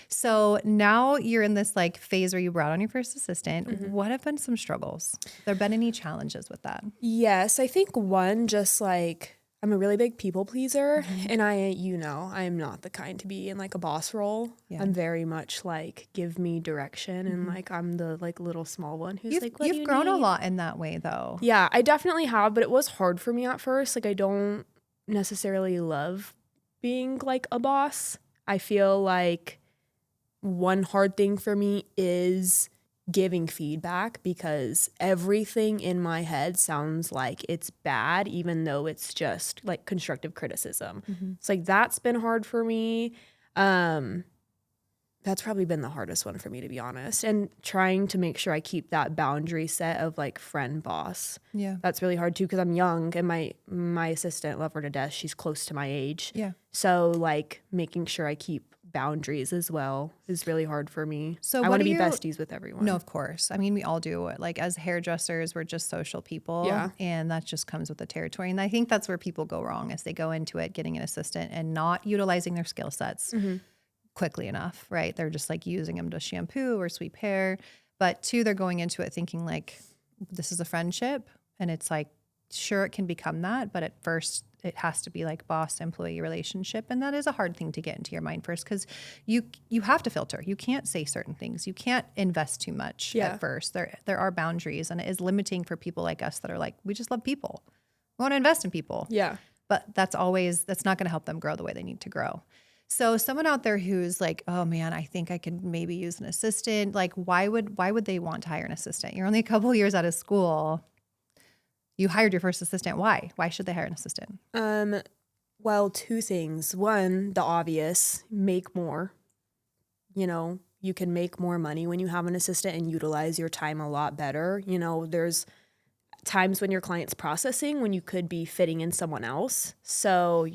So now you're in this like phase where you brought on your first assistant. What have been some struggles? Have there been any challenges with that? Yes, I think one, just like I'm a really big people pleaser, and I'm not the kind to be in like a boss role. Yeah. I'm very much like, give me direction, and like I'm the like little small one who's like, what do you grown need? a lot in that way though. Yeah, I definitely have, but it was hard for me at first. Like I don't necessarily love being like a boss. I feel like one hard thing for me is giving feedback because everything in my head sounds like it's bad, even though it's just like constructive criticism. It's like that's been hard for me. That's probably been the hardest one for me, to be honest. And trying to make sure I keep that boundary set of like friend boss. Yeah. That's really hard too because I'm young and my assistant, love her to death. She's close to my age. Yeah. So like making sure I keep boundaries as well is really hard for me. So I want to be besties with everyone. No, of course. I mean, we all do. Like as hairdressers, we're just social people. Yeah. And that just comes with the territory. And I think that's where people go wrong is they go into it getting an assistant and not utilizing their skill sets quickly enough, right? They're just like using them to shampoo or sweep hair. But two, they're going into it thinking like, this is a friendship. And it's like, sure, it can become that. But at first, it has to be like boss-employee relationship. And that is a hard thing to get into your mind first because you have to filter. You can't say certain things. You can't invest too much at first. There are boundaries, and it is limiting for people like us that are like, we just love people. We want to invest in people. Yeah. But that's not going to help them grow the way they need to grow. So someone out there who's like, oh man, I think I could maybe use an assistant. Like why would they want to hire an assistant? You're only a couple years out of school. You hired your first assistant. Why? Why should they hire an assistant? Well, two things. One, the obvious, make more. You know, you can make more money when you have an assistant and utilize your time a lot better. You know, there's times when your client's processing when you could be fitting in someone else. So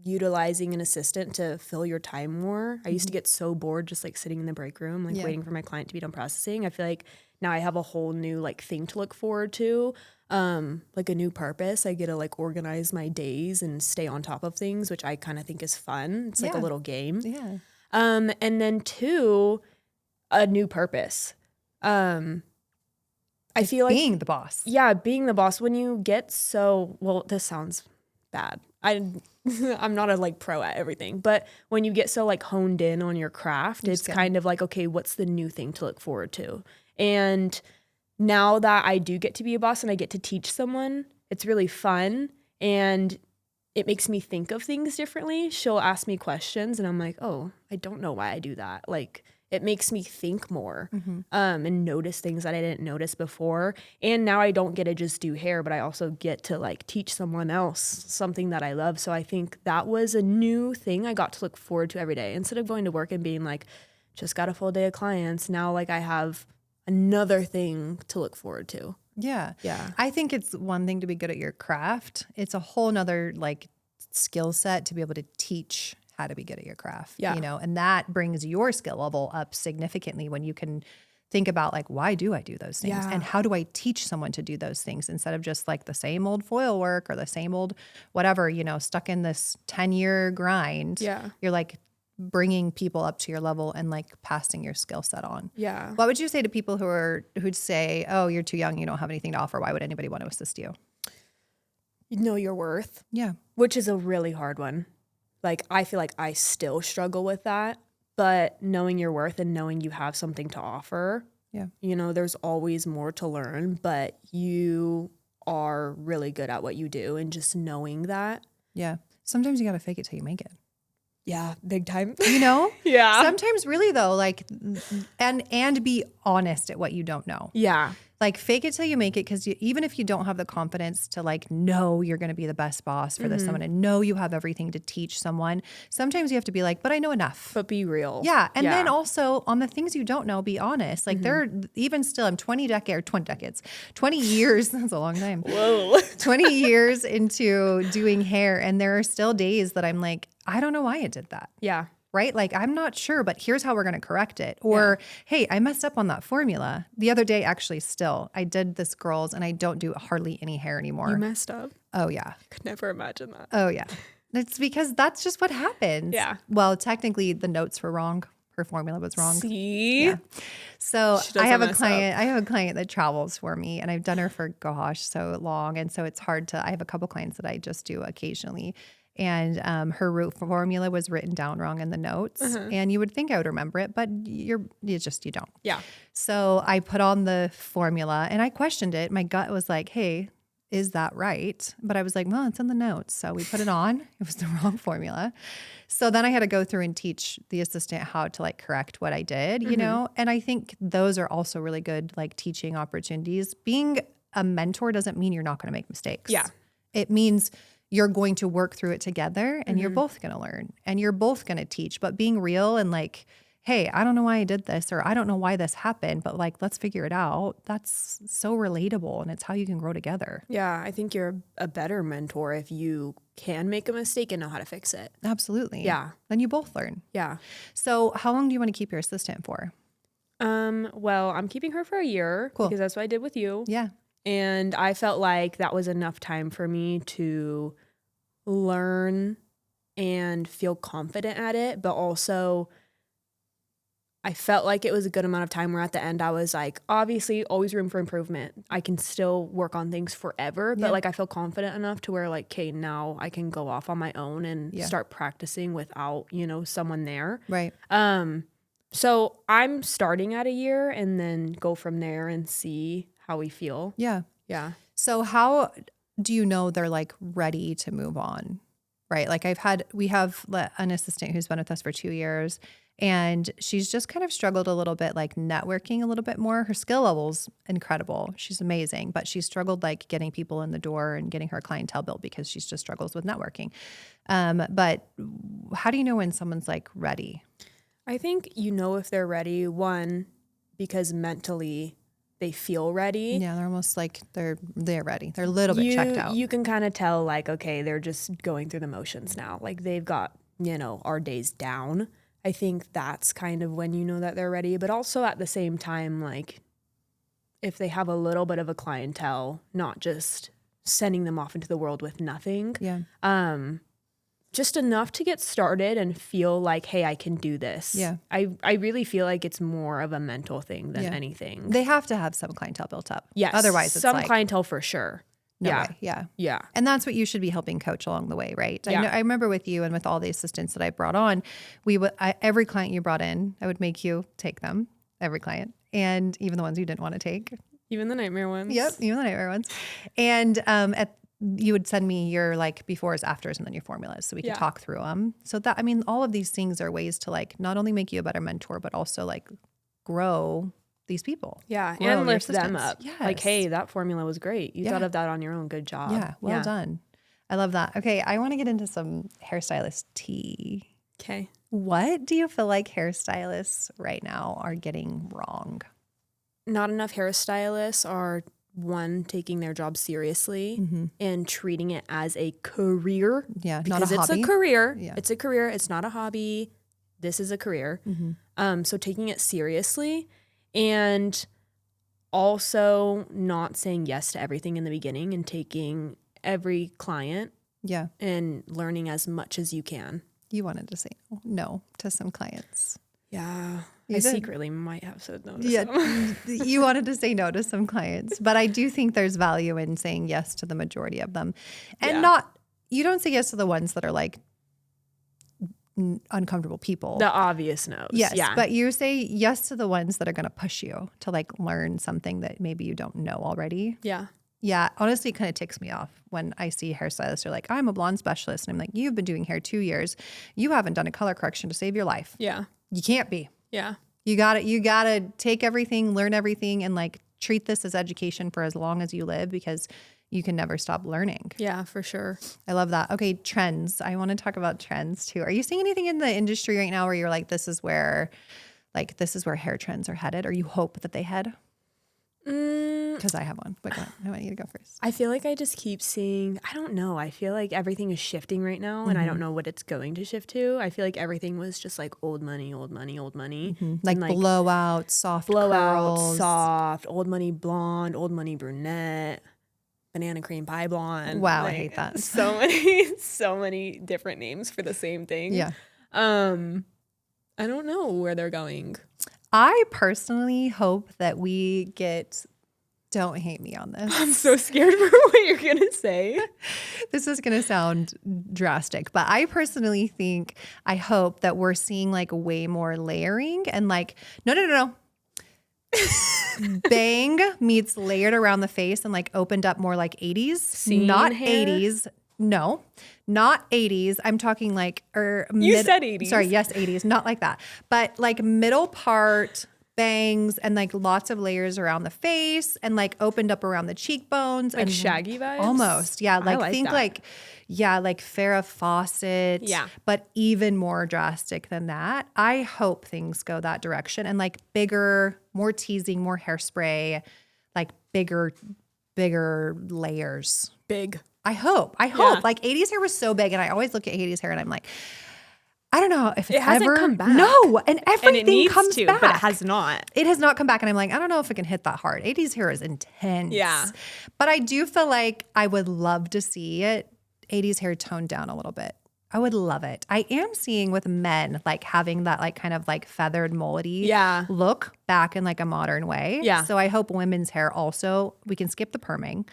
utilizing an assistant to fill your time more. I used to get so bored just like sitting in the break room, like waiting for my client to be done processing. I feel like now I have a whole new like thing to look forward to, like a new purpose. I get to like organize my days and stay on top of things, which I kind of think is fun. It's like a little game. Yeah. And then two, a new purpose. I feel like being the boss. Yeah, being the boss. When you get so, well, this sounds bad. I'm not a like pro at everything, but when you get so like honed in on your craft, it's kind of like, okay, what's the new thing to look forward to? And now that I do get to be a boss and I get to teach someone, it's really fun and it makes me think of things differently. She'll ask me questions and I'm like, oh, I don't know why I do that. Like, it makes me think more and notice things that I didn't notice before. And now I don't get to just do hair, but I also get to like teach someone else something that I love. So I think that was a new thing I got to look forward to every day. Instead of going to work and being like, just got a full day of clients, now like I have another thing to look forward to. Yeah. Yeah. I think it's one thing to be good at your craft. It's a whole nother like skill set to be able to teach how to be good at your craft, you know, and that brings your skill level up significantly when you can think about like, why do I do those things? And how do I teach someone to do those things instead of just like the same old foil work or the same old whatever, you know, stuck in this 10-year grind. Yeah. You're like bringing people up to your level and like passing your skill set on. Yeah. What would you say to people who'd say, oh, you're too young, you don't have anything to offer. Why would anybody want to assist you? You know your worth. Yeah. Which is a really hard one. Like, I feel like I still struggle with that, but knowing your worth and knowing you have something to offer, you know, there's always more to learn, but you are really good at what you do and just knowing that. Yeah. Sometimes you got to fake it till you make it. Yeah, big time. You know? Yeah. Sometimes really though, like, and be honest at what you don't know. Yeah. Like fake it till you make it. Cause even if you don't have the confidence to like, know you're going to be the best boss for this someone and know you have everything to teach someone, sometimes you have to be like, but I know enough. But be real. Yeah. And then also on the things you don't know, be honest. Like they're even still, I'm 20 years. That's a long time. Whoa. 20 years into doing hair. And there are still days that I'm like, I don't know why I did that. Yeah. Right? Like, I'm not sure, but here's how we're going to correct it. Or, hey, I messed up on that formula. The other day, actually, still, I did this girl's and I don't do hardly any hair anymore. You messed up? Oh, yeah. Could never imagine that. Oh, yeah. It's because that's just what happens. Yeah. Well, technically, the notes were wrong. Her formula was wrong. See? Yeah. So I have a client. Up. I have a client that travels for me, and I've done her for so long, and so it's hard to. I have a couple clients that I just do occasionally. And her root formula was written down wrong in the notes. And you would think I would remember it, but you don't. Yeah. So I put on the formula and I questioned it. My gut was like, hey, is that right? But I was like, well, it's in the notes. So we put it on. It was the wrong formula. So then I had to go through and teach the assistant how to like correct what I did, you know? And I think those are also really good like teaching opportunities. Being a mentor doesn't mean you're not going to make mistakes. Yeah. It means you're going to work through it together and you're both going to learn and you're both going to teach, but being real and like, hey, I don't know why I did this, or I don't know why this happened, but like, let's figure it out. That's so relatable and it's how you can grow together. Yeah. I think you're a better mentor if you can make a mistake and know how to fix it. Absolutely. Yeah. Then you both learn. Yeah. So how long do you want to keep your assistant for? Well, I'm keeping her for a year because that's what I did with you. Yeah. And I felt like that was enough time for me to learn and feel confident at it. But also, I felt like it was a good amount of time where at the end I was like, obviously, always room for improvement. I can still work on things forever. But like, I feel confident enough to where like, okay, now I can go off on my own and start practicing without, you know, someone there. Right. So I'm starting at a year and then go from there and see how we feel. Yeah. Yeah. So how do you know they're like ready to move on? right? Like we have an assistant who's been with us for 2 years, and she's just kind of struggled a little bit, like networking a little bit more. Her skill level's incredible. She's amazing, but she struggled like getting people in the door and getting her clientele built because she just struggles with networking. But how do you know when someone's like ready? I think you know if they're ready, one, because mentally they feel ready. Yeah, they're almost like they're ready. They're a little bit checked out. You can kind of tell like, okay, they're just going through the motions now. Like they've got, our days down. I think that's kind of when you know that they're ready. But also at the same time, like if they have a little bit of a clientele, not just sending them off into the world with nothing. Yeah. Just enough to get started and feel like, hey, I can do this. Yeah. I really feel like it's more of a mental thing than anything. They have to have some clientele built up. Yes. Otherwise, it's some like, clientele for sure. no yeah. way. Yeah. Yeah. And that's what you should be helping coach along the way, right? Yeah. I remember with you and with all the assistants that I brought on, every client you brought in, I would make you take them, every client, and even the ones you didn't want to take. Even the nightmare ones. Yep, even the nightmare ones. And you would send me your like befores, afters, and then your formulas so we could talk through them. So that, I mean, all of these things are ways to like not only make you a better mentor, but also like grow these people. Yeah, grow and your lift them assistants. up. Yes. Like, hey, that formula was great. You thought of that on your own. Good job. Yeah, well done. I love that. Okay, I want to get into some hairstylist tea. Okay. What do you feel like hairstylists right now are getting wrong? Not enough hairstylists are, one, taking their job seriously and treating it as a career. Yeah, because not a hobby. It's a career. Yeah. It's a career. It's not a hobby. This is a career. So taking it seriously and also not saying yes to everything in the beginning and taking every client and learning as much as you can. You wanted to say no to some clients. Yeah. You I did. secretly might have said no to some. You wanted to say no to some clients, but I do think there's value in saying yes to the majority of them. And you don't say yes to the ones that are like uncomfortable people. The obvious no's. Yes, Yeah. but you say yes to the ones that are going to push you to like learn something that maybe you don't know already. Yeah. Yeah, honestly, it kind of ticks me off when I see hairstylists who are like, I'm a blonde specialist. And I'm like, you've been doing hair 2 years. You haven't done a color correction to save your life. Yeah. You can't be. Yeah. You gotta take everything, learn everything, and like treat this as education for as long as you live because you can never stop learning. Yeah, for sure. I love that. Okay, trends. I want to talk about trends too. Are you seeing anything in the industry right now where you're like, this is where hair trends are headed, or you hope that they head? Because I have one, but go ahead. I want you to go first. I feel like I just keep seeing, I don't know. I feel like everything is shifting right now and I don't know what it's going to shift to. I feel like everything was just like old money, old money, old money. Like blowout, soft curls. soft, old money blonde, old money brunette, banana cream pie blonde. Wow, like, I hate that. So many different names for the same thing. Yeah. I don't know where they're going. I personally hope that we get, don't hate me on this. I'm so scared for what you're going to say. This is going to sound drastic, but I personally think, I hope that we're seeing like way more layering and like, no. Bang meets layered around the face and like opened up more like 80s, Scene not hair? 80s. No, not 80s. I'm talking like, You said 80s. Sorry, yes, 80s. Not like that. But like middle part bangs and like lots of layers around the face and like opened up around the cheekbones. Like and shaggy vibes? Almost. Yeah. Like like think that. like Farrah Fawcett. Yeah. But even more drastic than that. I hope things go that direction and like bigger, more teasing, more hairspray, like bigger layers. Big. I hope. Yeah. Like 80s hair was so big, and I always look at 80s hair and I'm like, I don't know if it's It hasn't ever come back. No, and everything And it needs comes to, back. but it has not. It has not come back, and I'm like, I don't know if it can hit that hard. 80s hair is intense. Yeah. But I do feel like I would love to see 80s hair toned down a little bit. I would love it. I am seeing with men like having that like kind of like feathered mullety look back in like a modern way. Yeah. So I hope women's hair also, we can skip the perming.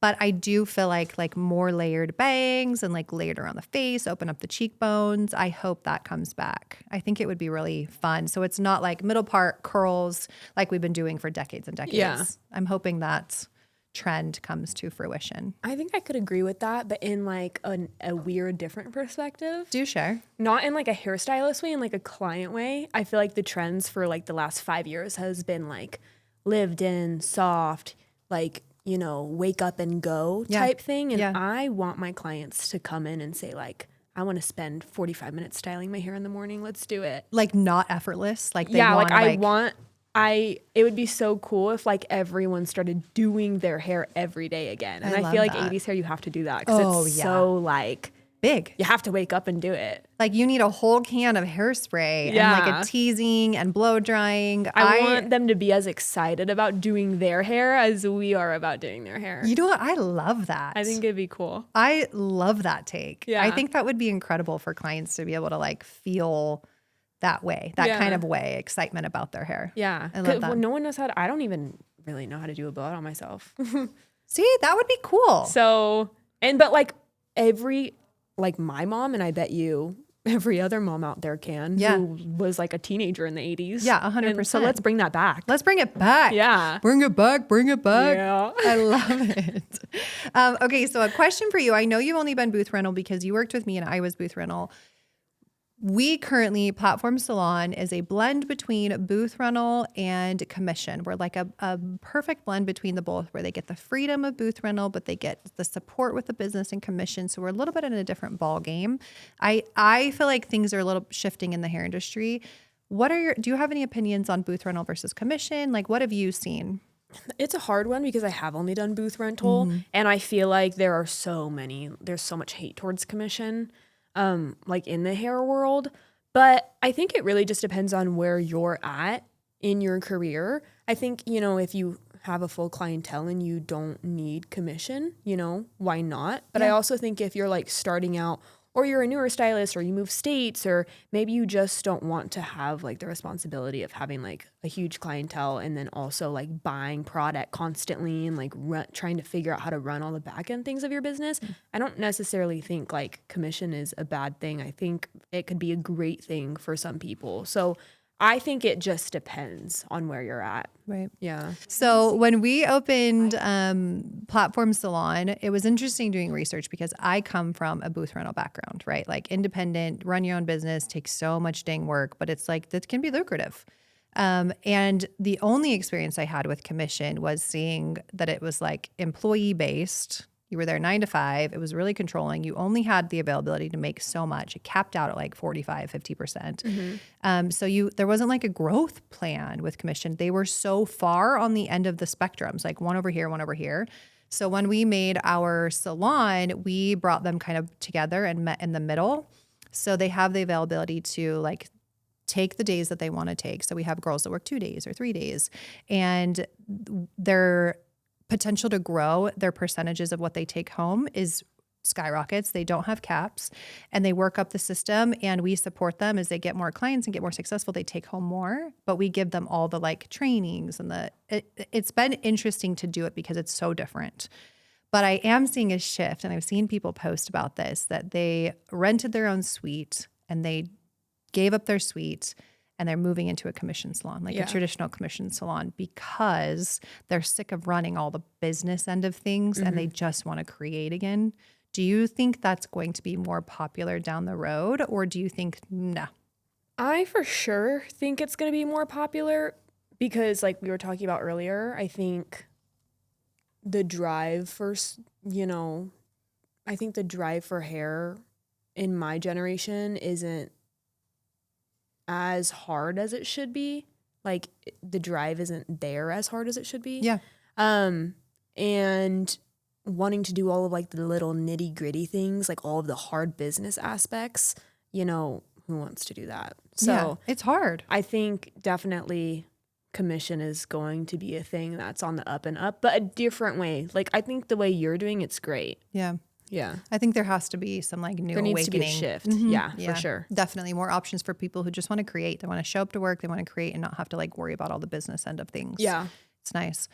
But I do feel like more layered bangs and like layered around the face, open up the cheekbones. I hope that comes back. I think it would be really fun. So it's not like middle part curls like we've been doing for decades and decades. Yeah. I'm hoping that trend comes to fruition? I think I could agree with that, but in like a weird, different perspective. Do share. Not in like a hairstylist way, in like a client way. I feel like the trends for like the last 5 years has been like lived in, soft, like, you know, wake up and go type thing. And I want my clients to come in and say like, I want to spend 45 minutes styling my hair in the morning. Let's do it. Like not effortless. Like it would be so cool if like everyone started doing their hair every day again. And I feel like 80s hair, you have to do that because it's so like big. You have to wake up and do it. Like you need a whole can of hairspray and like a teasing and blow drying. I want them to be as excited about doing their hair as we are about doing their hair. You know what? I love that. I think it'd be cool. I love that take. Yeah. I think that would be incredible for clients to be able to like feel that way, that kind of way, excitement about their hair. Yeah. I love that. Well, no one knows how to, I don't even really know how to do a blowout on myself. See, that would be cool. So, but like like my mom, and I bet you every other mom out there can, who was like a teenager in the 80s. Yeah, 100%. So let's bring that back. Let's bring it back. Yeah. Bring it back. Bring it back. Yeah. I love it. Okay, so a question for you. I know you've only been booth rental because you worked with me and I was booth rental. We currently, Platform Salon is a blend between booth rental and commission. We're like a perfect blend between the both, where they get the freedom of booth rental, but they get the support with the business and commission. So we're a little bit in a different ball game. I feel like things are a little shifting in the hair industry. Do you have any opinions on booth rental versus commission? Like, what have you seen? It's a hard one because I have only done booth rental, and I feel like there's so much hate towards commission. Like in the hair world, but I think it really just depends on where you're at in your career. I think, you know, if you have a full clientele and you don't need commission, you know, why not? But I also think if you're like starting out, or you're a newer stylist, or you move states, or maybe you just don't want to have like the responsibility of having like a huge clientele and then also like buying product constantly and like trying to figure out how to run all the back end things of your business. I don't necessarily think like commission is a bad thing. I think it could be a great thing for some people. So I think it just depends on where you're at. Right. Yeah. So when we opened Platform Salon, it was interesting doing research because I come from a booth rental background, right? Like independent, run your own business, takes so much dang work, but it's like, that can be lucrative. And the only experience I had with commission was seeing that it was like employee based. You were there 9 to 5. It was really controlling. You only had the availability to make so much. It capped out at like 45, 50%. So there wasn't like a growth plan with commission. They were so far on the end of the spectrums, like one over here, one over here. So when we made our salon, we brought them kind of together and met in the middle. So they have the availability to like take the days that they want to take. So we have girls that work 2 days or 3 days, and their potential to grow their percentages of what they take home is skyrockets. They don't have caps, and they work up the system, and we support them as they get more clients and get more successful. They take home more, but we give them all the like trainings and it's been interesting to do it because it's so different. But I am seeing a shift, and I've seen people post about this, that they rented their own suite and they gave up their suite and they're moving into a commission salon, like a traditional commission salon, because they're sick of running all the business end of things and they just want to create again. Do you think that's going to be more popular down the road, or do you think, no? I for sure think it's going to be more popular because like we were talking about earlier, I think the drive for, I think the drive for hair in my generation isn't as hard as it should be. Like the drive isn't there as hard as it should be. Yeah. And wanting to do all of like the little nitty gritty things, like all of the hard business aspects, who wants to do that? So it's hard. I think definitely commission is going to be a thing that's on the up and up, but a different way. Like I think the way you're doing it's great. Yeah. Yeah. I think there has to be some like new awakening. There needs to be a shift. Yeah, for sure. Definitely more options for people who just want to create. They want to show up to work. They want to create and not have to like worry about all the business end of things. Yeah. It's nice.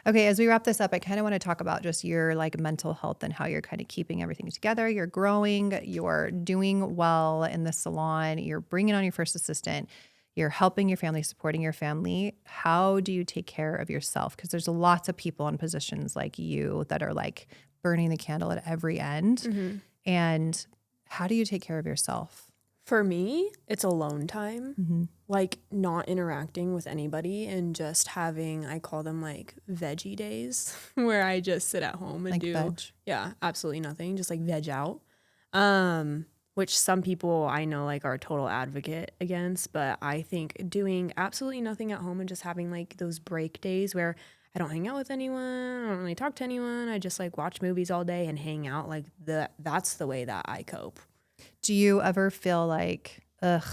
Okay. As we wrap this up, I kind of want to talk about just your like mental health and how you're kind of keeping everything together. You're growing, you're doing well in the salon, you're bringing on your first assistant. you're helping your family, supporting your family. How do you take care of yourself? Because there's lots of people in positions like you that are like burning the candle at every end. And how do you take care of yourself? For me, it's alone time, like not interacting with anybody and just having, I call them like veggie days where I just sit at home and Like do, veg. absolutely nothing, just like veg out. Which some people I know like are a total advocate against, but I think doing absolutely nothing at home and just having like those break days where I don't hang out with anyone, I don't really talk to anyone, I just like watch movies all day and hang out, like that's the way that I cope. Do you ever feel like,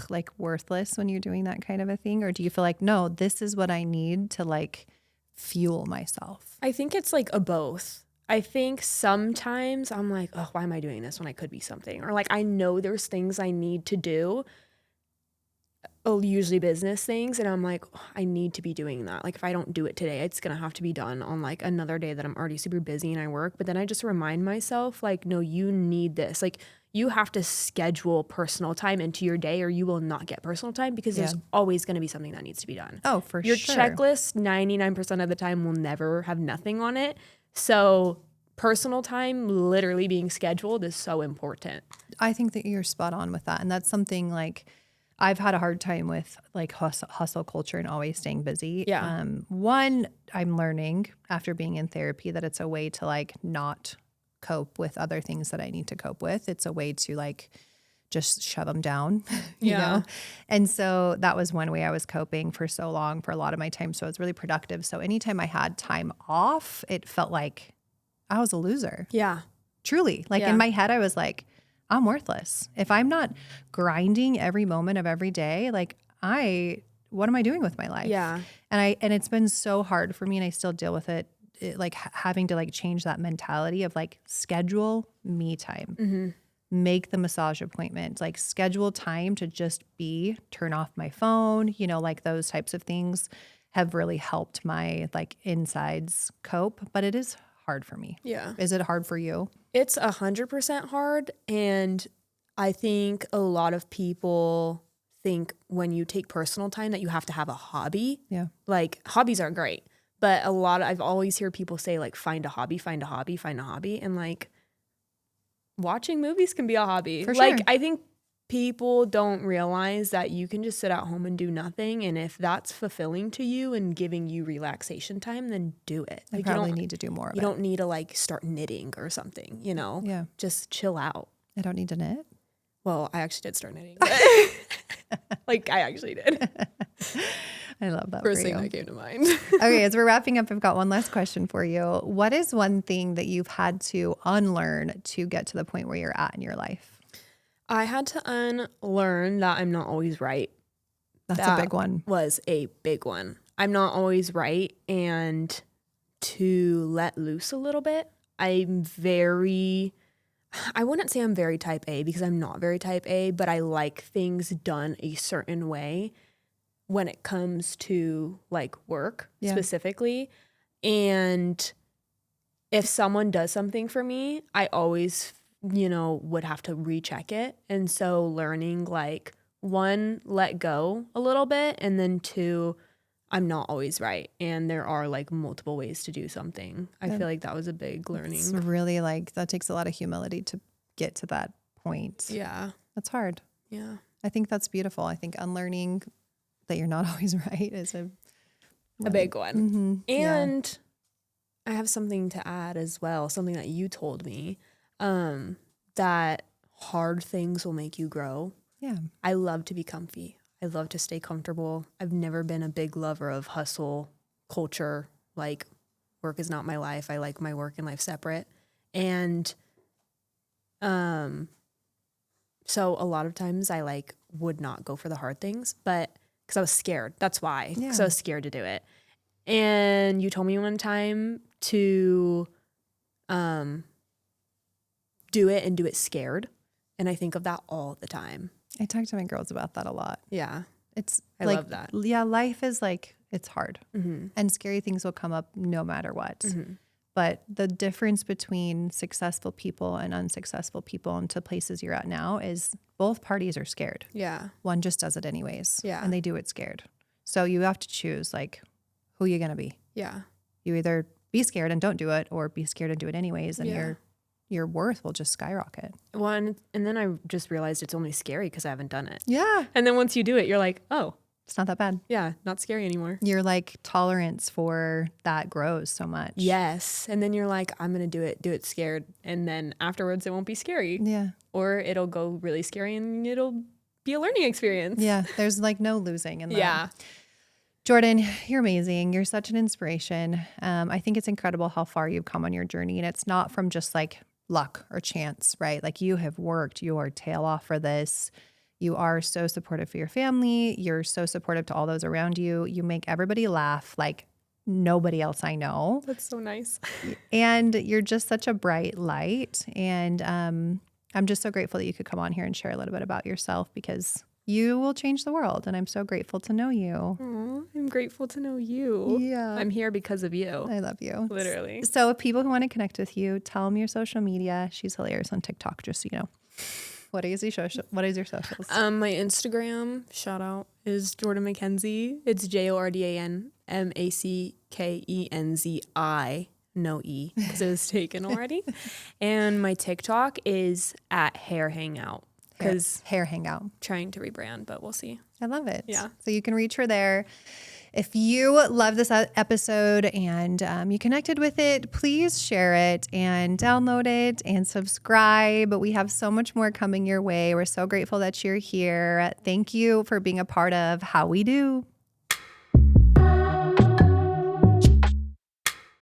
like worthless when you're doing that kind of a thing? Or do you feel like, no, this is what I need to like fuel myself? I think it's like a both. I think sometimes I'm like, oh, why am I doing this when I could be something? Or like, I know there's things I need to do, usually business things. And I'm like, oh, I need to be doing that. Like if I don't do it today, it's going to have to be done on like another day that I'm already super busy and I work. But then I just remind myself like, no, you need this. Like you have to schedule personal time into your day or you will not get personal time because there's always going to be something that needs to be done. Oh, for your sure. Your checklist 99% of the time will never have nothing on it. So personal time literally being scheduled is so important. I think that you're spot on with that. And that's something like I've had a hard time with like hustle culture and always staying busy. Yeah. One, I'm learning after being in therapy that it's a way to like not cope with other things that I need to cope with. It's a way to like just shove them down, you know? And so that was one way I was coping for so long for a lot of my time. So it was really productive. So anytime I had time off, it felt like I was a loser. Yeah. Truly. Like in my head, I was like, I'm worthless. If I'm not grinding every moment of every day, like what am I doing with my life? Yeah. And it's been so hard for me and I still deal with it, like having to like change that mentality of like schedule me time, make the massage appointment, like schedule time to just turn off my phone, you know, like those types of things have really helped my like insides cope, but it is hard for me. Yeah. Is it hard for you? It's 100% hard. And I think a lot of people think when you take personal time that you have to have a hobby. Yeah. Like hobbies are great, but I've always heard people say like, find a hobby, find a hobby, find a hobby. And like watching movies can be a hobby. For like, sure. I think people don't realize that you can just sit at home and do nothing. And if that's fulfilling to you and giving you relaxation time, then do it. I Like, probably need to do more of it. You don't need to like start knitting or something, you know? Yeah. Just chill out. I don't need to knit. Well, I actually did start knitting. But like I actually did. I love that. First for thing you. that came to mind. Okay, as we're wrapping up, I've got one last question for you. What is one thing that you've had to unlearn to get to the point where you're at in your life? I had to unlearn that I'm not always right. That's a big one. Was a big one. I'm not always right, and to let loose a little bit. I wouldn't say I'm very type A because I'm not very type A, but I like things done a certain way when it comes to like work specifically. And if someone does something for me, I always, would have to recheck it. And so learning like 1, let go a little bit, and then 2, I'm not always right. And there are like multiple ways to do something. I feel like that was a big learning. It's really like that takes a lot of humility to get to that point. Yeah. That's hard. Yeah. I think that's beautiful. I think unlearning that you're not always right is a big one. Mm-hmm. And I have something to add as well, something that you told me, that hard things will make you grow. Yeah. I love to be comfy. I love to stay comfortable. I've never been a big lover of hustle culture. Like, work is not my life. I like my work and life separate. And so a lot of times I like would not go for the hard things, but because I was scared. That's why. Because I was scared to do it. And you told me one time to do it and do it scared. And I think of that all the time. I talk to my girls about that a lot. Yeah. I like, love that. Yeah, life is like, it's hard. Mm-hmm. And scary things will come up no matter what. Mm-hmm. But the difference between successful people and unsuccessful people into places you're at now is both parties are scared. Yeah. One just does it anyways. Yeah. And they do it scared. So you have to choose like who you're going to be. Yeah. You either be scared and don't do it or be scared and do it anyways. And your worth will just skyrocket. Well, and then I just realized it's only scary because I haven't done it. Yeah. And then once you do it, you're like, oh, it's not that bad. yeah, not scary anymore. Your like tolerance for that grows so much. Yes. And then you're like, I'm going to do it scared. And then afterwards it won't be scary. Yeah. Or it'll go really scary and it'll be a learning experience. Yeah. There's like no losing in that. Yeah. Jordan, you're amazing. You're such an inspiration. I think it's incredible how far you've come on your journey. And it's not from just like luck or chance, right? Like you have worked your tail off for this. You are so supportive for your family. You're so supportive to all those around you. You make everybody laugh like nobody else I know. That's so nice. And you're just such a bright light. And I'm just so grateful that you could come on here and share a little bit about yourself because you will change the world. And I'm so grateful to know you. Aww, I'm grateful to know you. Yeah. I'm here because of you. I love you. Literally. So if people who want to connect with you, tell them your social media. She's hilarious on TikTok, just so you know. What is your socials? My Instagram, shout out, is Jordan McKenzie. It's JordanMackenzie, no E, because it was taken already. And my TikTok is at Hair Hangout. Because Hair Hangout. Trying to rebrand, but we'll see. I love it. Yeah. So you can reach her there. If you love this episode and you connected with it, please share it and download it and subscribe. We have so much more coming your way. We're so grateful that you're here. Thank you for being a part of How We Do.